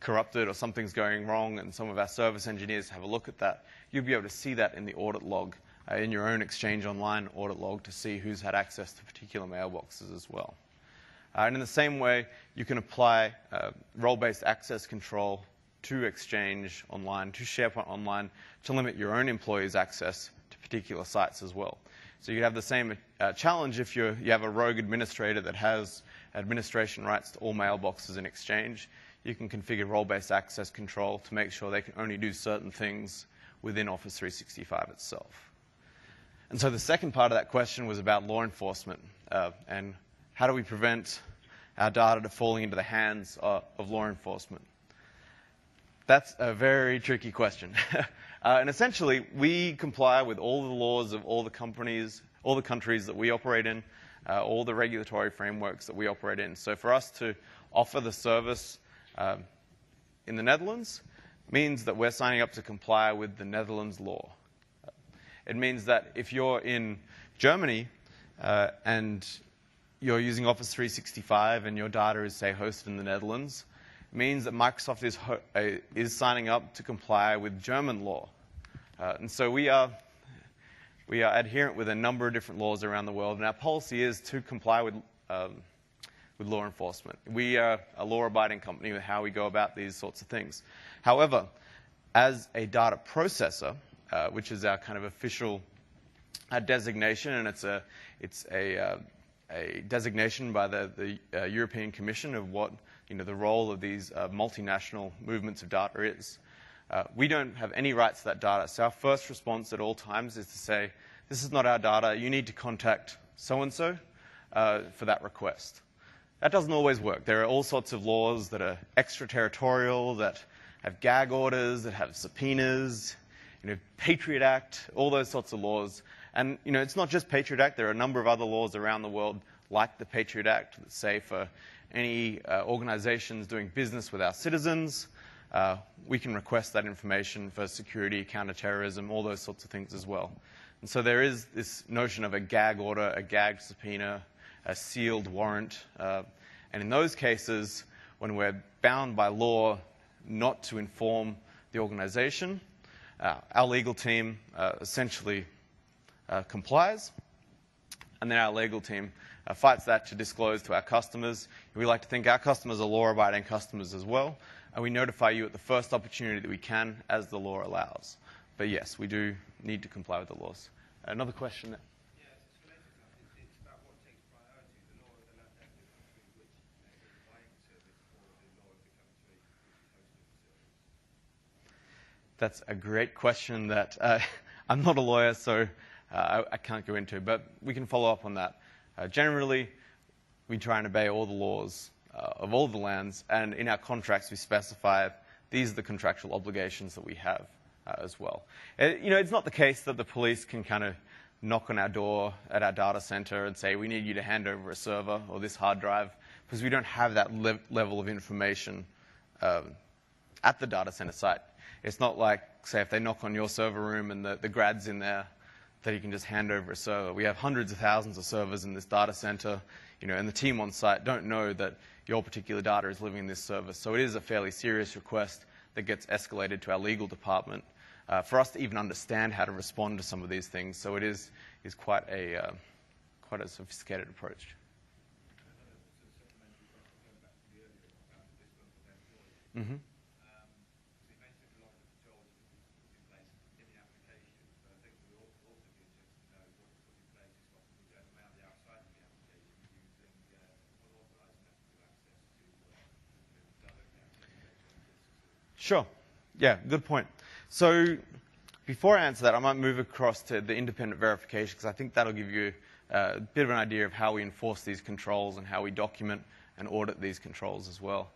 [SPEAKER 1] corrupted or something's going wrong, and some of our service engineers have a look at that, you'll be able to see that in the audit log, in your own Exchange Online audit log, to see who's had access to particular mailboxes as well. And in the same way, you can apply role-based access control to Exchange Online, to SharePoint Online, to limit your own employees' access to particular sites as well. So you have the same challenge if you have a rogue administrator that has administration rights to all mailboxes in Exchange. You can configure role-based access control to make sure they can only do certain things within Office 365 itself. And so the second part of that question was about law enforcement and how do we prevent our data falling into the hands of law enforcement. That's a very tricky question. And essentially, we comply with all the laws of all the companies, all the countries that we operate in, all the regulatory frameworks that we operate in. So for us to offer the service in the Netherlands means that we're signing up to comply with the Netherlands law. It means that if you're in Germany and you're using Office 365 and your data is, say, hosted in the Netherlands, it means that Microsoft is signing up to comply with German law. And so we are adherent with a number of different laws around the world, and our policy is to comply with law enforcement. We are a law-abiding company with how we go about these sorts of things. However, as a data processor, which is our kind of official designation, and it's a designation by the European Commission of what the role of these multinational movements of data is. We don't have any rights to that data. So our first response at all times is to say, this is not our data. You need to contact so-and-so for that request. That doesn't always work. There are all sorts of laws that are extraterritorial, that have gag orders, that have subpoenas, Patriot Act, all those sorts of laws. And, it's not just Patriot Act. There are a number of other laws around the world, like the Patriot Act, that say for any organizations doing business with our citizens, we can request that information for security, counterterrorism, all those sorts of things as well. And so there is this notion of a gag order, a gag subpoena, a sealed warrant. And in those cases, when we're bound by law not to inform the organization, our legal team essentially complies. And then our legal team fights that to disclose to our customers. We like to think our customers are law-abiding customers as well. And we notify you at the first opportunity that we can as the law allows. But yes, we do need to comply with the laws. Another question?
[SPEAKER 2] Yes, it's related to that. It's about what takes priority, the law of the country in which they're providing the service, or the law of the country which is hosting the service.
[SPEAKER 1] That's a great question that I'm not a lawyer, so I can't go into, but we can follow up on that. Generally, we try and obey all the laws of all the lands, and in our contracts we specify these are the contractual obligations that we have as well. It's not the case that the police can kind of knock on our door at our data center and say, we need you to hand over a server or this hard drive, because we don't have that level of information at the data center site. It's not like, say, if they knock on your server room and the grad's in there, that you can just hand over a server. We have hundreds of thousands of servers in this data center, and the team on site don't know that your particular data is living in this server. So it is a fairly serious request that gets escalated to our legal department for us to even understand how to respond to some of these things. So it is quite a sophisticated approach. Mm-hmm. Sure. Yeah, good point. So before I answer that, I might move across to the independent verification, because I think that'll give you a bit of an idea of how we enforce these controls and how we document and audit these controls as well.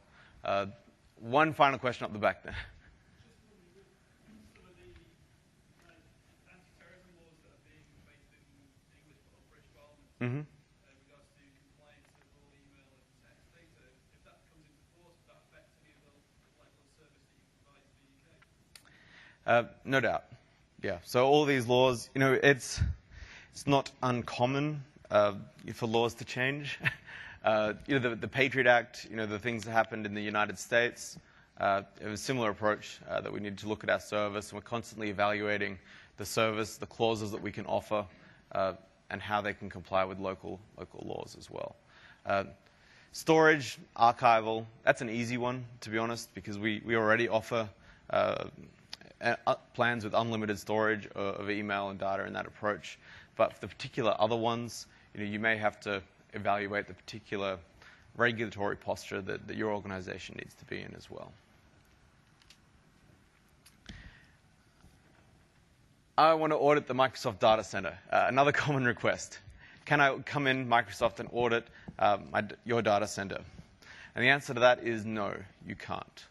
[SPEAKER 1] One final question up the back there. Mm-hmm. No doubt. Yeah. So all these laws, it's not uncommon for laws to change. The Patriot Act, the things that happened in the United States, it was a similar approach that we need to look at our service, and we're constantly evaluating the service, the clauses that we can offer, and how they can comply with local laws as well. Storage, archival, that's an easy one, to be honest, because we already offer plans with unlimited storage of email and data in that approach. But for the particular other ones, you may have to evaluate the particular regulatory posture that your organization needs to be in as well. I want to audit the Microsoft data center. Another common request. Can I come in Microsoft and audit your data center? And the answer to that is no, you can't.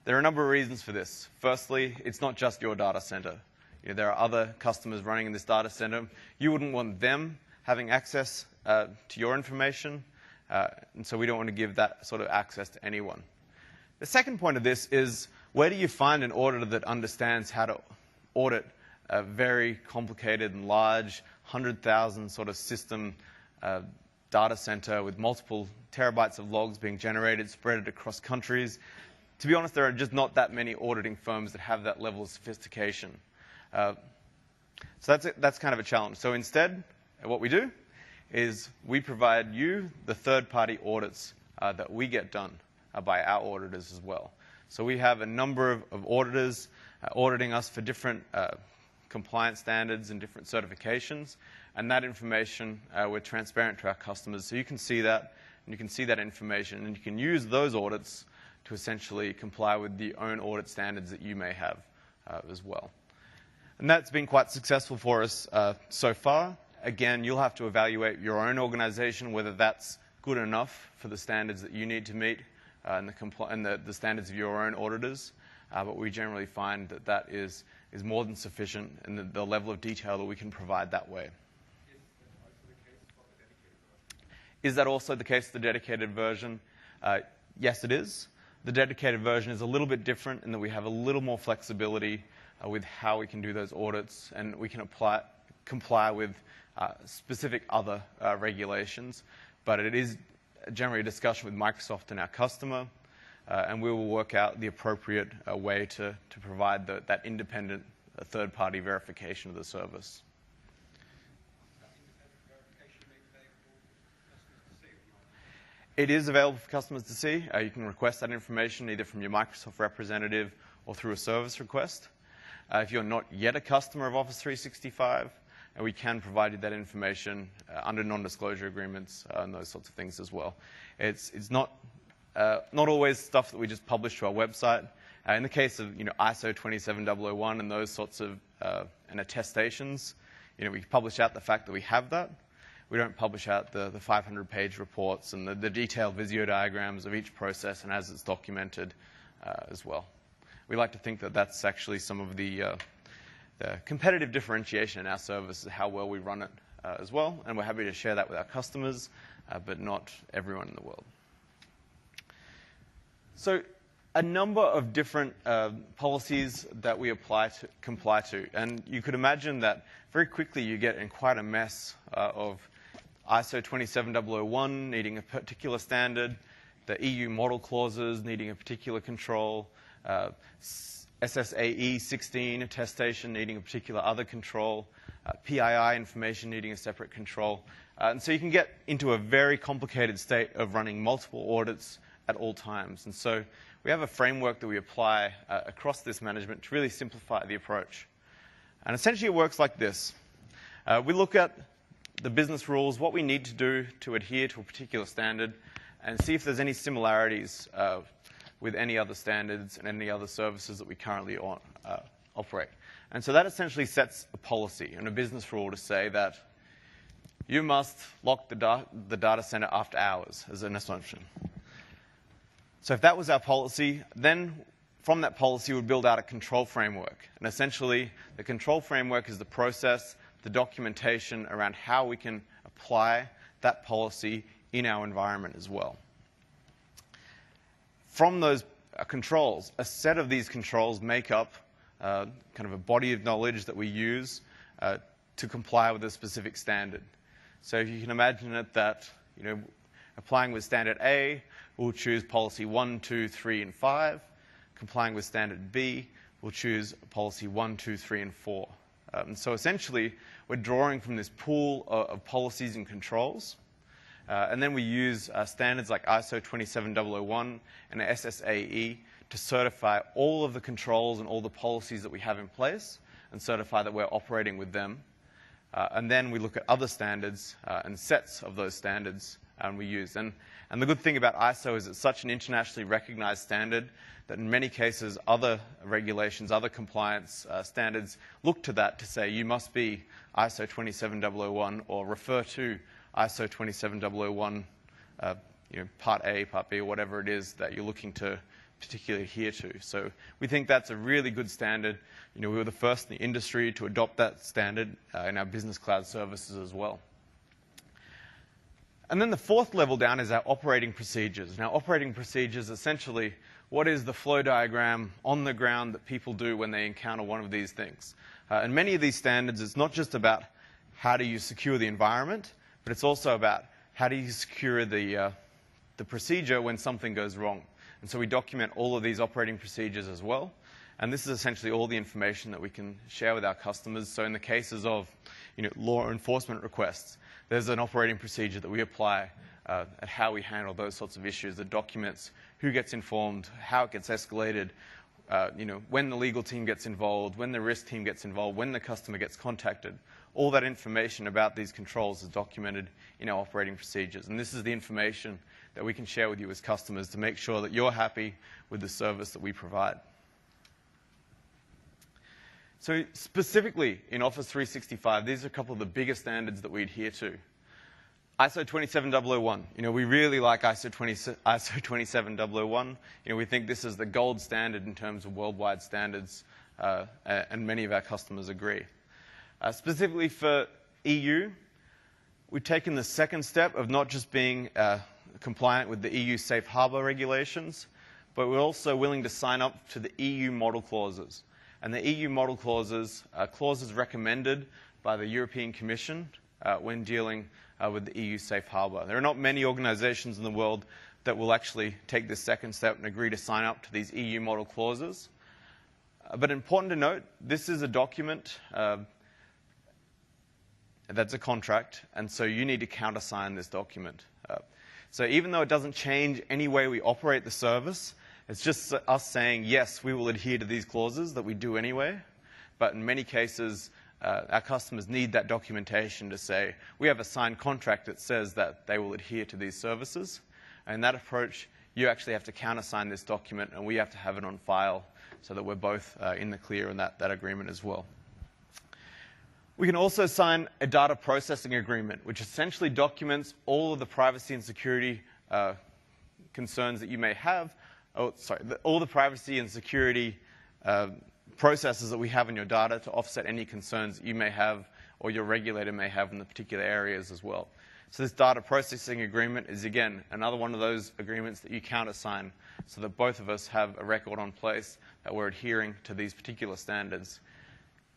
[SPEAKER 1] There are a number of reasons for this. Firstly, it's not just your data center. There are other customers running in this data center. You wouldn't want them having access to your information, and so we don't want to give that sort of access to anyone. The second point of this is, where do you find an auditor that understands how to audit a very complicated and large 100,000 sort of system data center with multiple terabytes of logs being generated, spread across countries? To be honest, there are just not that many auditing firms that have that level of sophistication. So that's kind of a challenge. So instead, what we do is we provide you the third-party audits that we get done by our auditors as well. So we have a number of auditors auditing us for different compliance standards and different certifications, and that information we're transparent to our customers. So you can see that, and you can see that information, and you can use those audits to essentially comply with the own audit standards that you may have as well. And that's been quite successful for us so far. Again, you'll have to evaluate your own organization, whether that's good enough for the standards that you need to meet and the standards of your own auditors. But we generally find that that is more than sufficient in the level of detail that we can provide that way. Is that also the case for the dedicated version? Yes, it is. The dedicated version is a little bit different in that we have a little more flexibility with how we can do those audits, and we can comply with specific other regulations. But it is generally a discussion with Microsoft and our customer, and we will work out the appropriate way to provide that independent third-party verification of the service. It is available for customers to see. You can request that information either from your Microsoft representative or through a service request. If you're not yet a customer of Office 365, we can provide you that information under non-disclosure agreements and those sorts of things as well. It's not always stuff that we just publish to our website. In the case of ISO 27001 and those sorts of and attestations, we publish out the fact that we have that. We don't publish out the 500-page reports and the detailed Visio diagrams of each process and as it's documented as well. We like to think that that's actually some of the competitive differentiation in our service, is how well we run it as well, and we're happy to share that with our customers, but not everyone in the world. So a number of different policies that we comply to, and you could imagine that very quickly you get in quite a mess of ISO 27001 needing a particular standard, the EU model clauses needing a particular control, SSAE 16 attestation needing a particular other control, PII information needing a separate control. And so you can get into a very complicated state of running multiple audits at all times. And so we have a framework that we apply across this management to really simplify the approach. And essentially it works like this. We look at the business rules, what we need to do to adhere to a particular standard, and see if there's any similarities with any other standards and any other services that we currently operate. And so that essentially sets a policy and a business rule to say that you must lock the data center after hours as an assumption. So if that was our policy, then from that policy, we would build out a control framework. And essentially, the control framework is the process, the documentation around how we can apply that policy in our environment as well. From those controls, a set of these controls make up kind of a body of knowledge that we use to comply with a specific standard. So if you can imagine it that, applying with standard A, we'll choose policy 1, 2, 3, and 5. Complying with standard B, we'll choose policy 1, 2, 3, and 4. And so essentially, we're drawing from this pool of policies and controls. And then we use standards like ISO 27001 and SSAE to certify all of the controls and all the policies that we have in place and certify that we're operating with them. And then we look at other standards and sets of those standards and we use. And the good thing about ISO is it's such an internationally recognized standard that in many cases other regulations, other compliance standards look to that to say you must be ISO 27001 or refer to ISO 27001, Part A, Part B, or whatever it is that you're looking to particularly adhere to. So we think that's a really good standard. We were the first in the industry to adopt that standard in our business cloud services as well. And then the fourth level down is our operating procedures. Now, operating procedures, essentially, what is the flow diagram on the ground that people do when they encounter one of these things? And many of these standards, it's not just about how do you secure the environment, but it's also about how do you secure the procedure when something goes wrong. And so we document all of these operating procedures as well. And this is essentially all the information that we can share with our customers. So in the cases of law enforcement requests, there's an operating procedure that we apply at how we handle those sorts of issues that documents who gets informed, how it gets escalated, when the legal team gets involved, when the risk team gets involved, when the customer gets contacted. All that information about these controls is documented in our operating procedures. And this is the information that we can share with you as customers to make sure that you're happy with the service that we provide. So specifically in Office 365, these are a couple of the biggest standards that we adhere to. ISO 27001. We really like ISO 27001. We think this is the gold standard in terms of worldwide standards, and many of our customers agree. Specifically for EU, we've taken the second step of not just being compliant with the EU Safe Harbor regulations, but we're also willing to sign up to the EU model clauses. And the EU model clauses are clauses recommended by the European Commission when dealing with the EU Safe Harbor. There are not many organizations in the world that will actually take this second step and agree to sign up to these EU model clauses. But important to note, this is a document that's a contract, and so you need to countersign this document. So even though it doesn't change any way we operate the service, it's just us saying, yes, we will adhere to these clauses that we do anyway. But in many cases, our customers need that documentation to say, we have a signed contract that says that they will adhere to these services. And in that approach, you actually have to countersign this document, and we have to have it on file so that we're both in the clear in that agreement as well. We can also sign a data processing agreement, which essentially documents all of the privacy and security concerns that you may have. All the privacy and security processes that we have in your data to offset any concerns that you may have or your regulator may have in the particular areas as well. So this data processing agreement is, again, another one of those agreements that you countersign so that both of us have a record on place that we're adhering to these particular standards.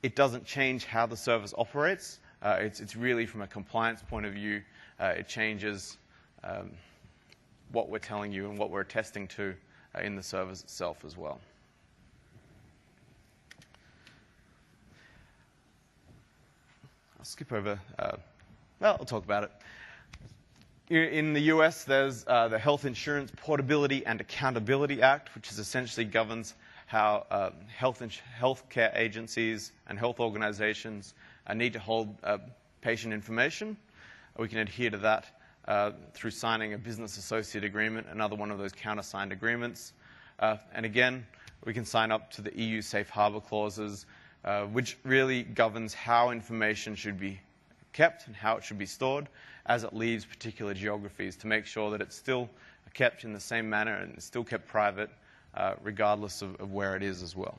[SPEAKER 1] It doesn't change how the service operates. It's really from a compliance point of view. It changes what we're telling you and what we're attesting to in the service itself as well. I'll skip over. I'll talk about it. In the US, there's the Health Insurance Portability and Accountability Act, which essentially governs how healthcare agencies and health organizations need to hold patient information. We can adhere to that through signing a business associate agreement, another one of those countersigned agreements. And again, we can sign up to the EU Safe Harbor clauses, which really governs how information should be kept and how it should be stored as it leaves particular geographies to make sure that it's still kept in the same manner and it's still kept private regardless of where it is as well.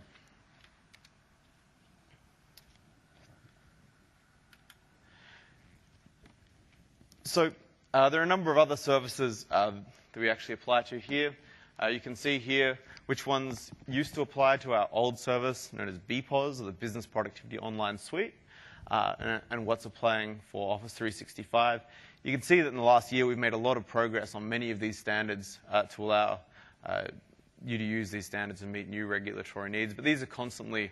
[SPEAKER 1] So there are a number of other services that we actually apply to here. You can see here which ones used to apply to our old service known as BPOS, or the Business Productivity Online Suite, and what's applying for Office 365. You can see that in the last year we've made a lot of progress on many of these standards to allow you to use these standards and meet new regulatory needs, but these are constantly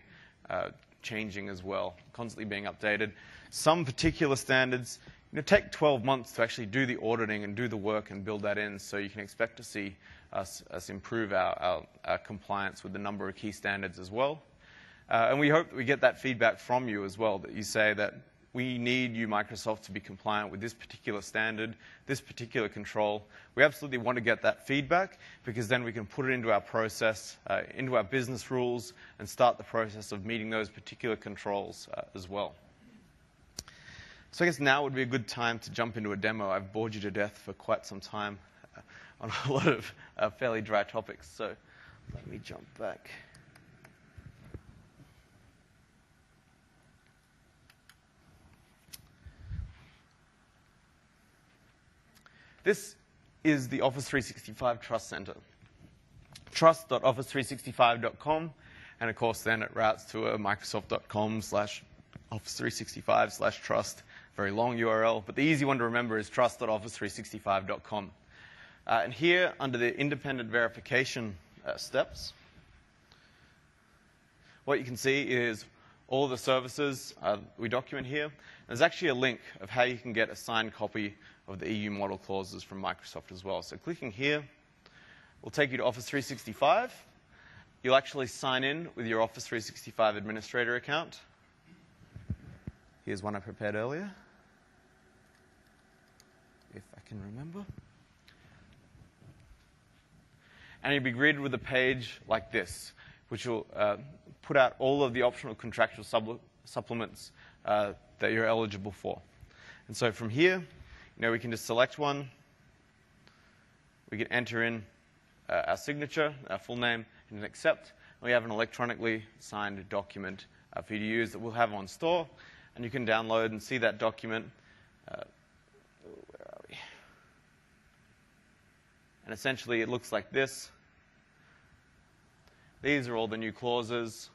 [SPEAKER 1] changing as well, constantly being updated. Some particular standards take 12 months to actually do the auditing and do the work and build that in, so you can expect to see us improve our compliance with the number of key standards as well. And we hope that we get that feedback from you as well, that you say that we need you, Microsoft, to be compliant with this particular standard, this particular control. We absolutely want to get that feedback because then we can put it into our process, into our business rules, and start the process of meeting those particular controls as well. So I guess now would be a good time to jump into a demo. I've bored you to death for quite some time on a lot of fairly dry topics. So let me jump back. This is the Office 365 Trust Center. Trust.office365.com, and of course then it routes to a Microsoft.com/Office365/trust. Very long URL, but the easy one to remember is trust.office365.com. And here, under the independent verification steps, what you can see is all the services we document here. There's actually a link of how you can get a signed copy of the EU model clauses from Microsoft as well. So clicking here will take you to Office 365. you'll actually sign in with your Office 365 administrator account. Here's one I prepared earlier, if I can remember. And you'll be greeted with a page like this, which will put out all of the optional contractual supplements that you're eligible for. And so from here, we can just select one. We can enter in our signature, our full name, and accept. We have an electronically signed document for you to use that we'll have on store. And you can download and see that document. Where are we? And essentially, it looks like this. These are all the new clauses.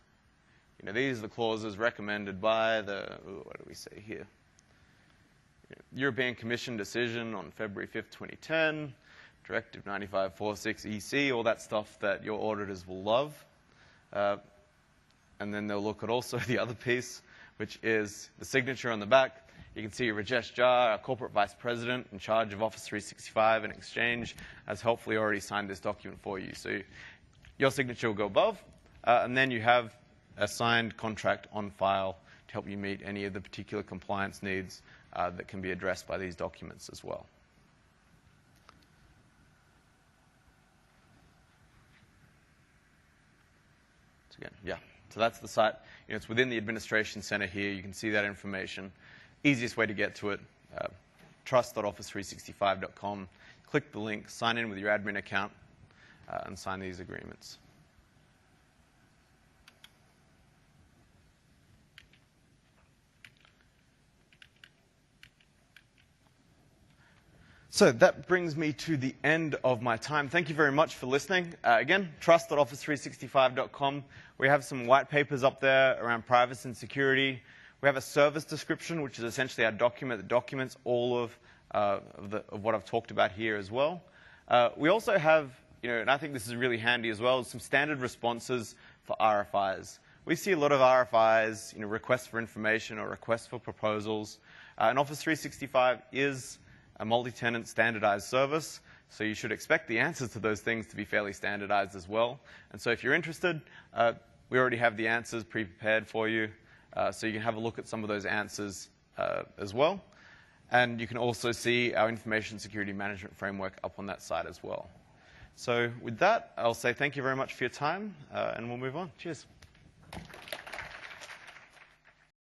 [SPEAKER 1] These are the clauses recommended by the, what do we say here? European Commission decision on February 5th, 2010, Directive 9546 EC, all that stuff that your auditors will love. And then they'll look at also the other piece, which is the signature on the back. You can see Rajesh Jha, our corporate vice president in charge of Office 365 and Exchange, has helpfully already signed this document for you. So your signature will go above, and then you have a signed contract on file to help you meet any of the particular compliance needs that can be addressed by these documents as well. So again, yeah. So that's the site. It's within the administration center here. You can see that information. Easiest way to get to it, trust.office365.com. Click the link, sign in with your admin account, and sign these agreements. So that brings me to the end of my time. Thank you very much for listening. Again, trust.office365.com. We have some white papers up there around privacy and security. We have a service description, which is essentially our document that documents all of what I've talked about here as well. We also have, and I think this is really handy as well, some standard responses for RFIs. We see a lot of RFIs, requests for information or requests for proposals. And Office 365 is a multi-tenant standardized service, so you should expect the answers to those things to be fairly standardized as well. And so if you're interested, we already have the answers pre-prepared for you, so you can have a look at some of those answers as well. And you can also see our information security management framework up on that site as well. So with that, I'll say thank you very much for your time, and we'll move on. Cheers.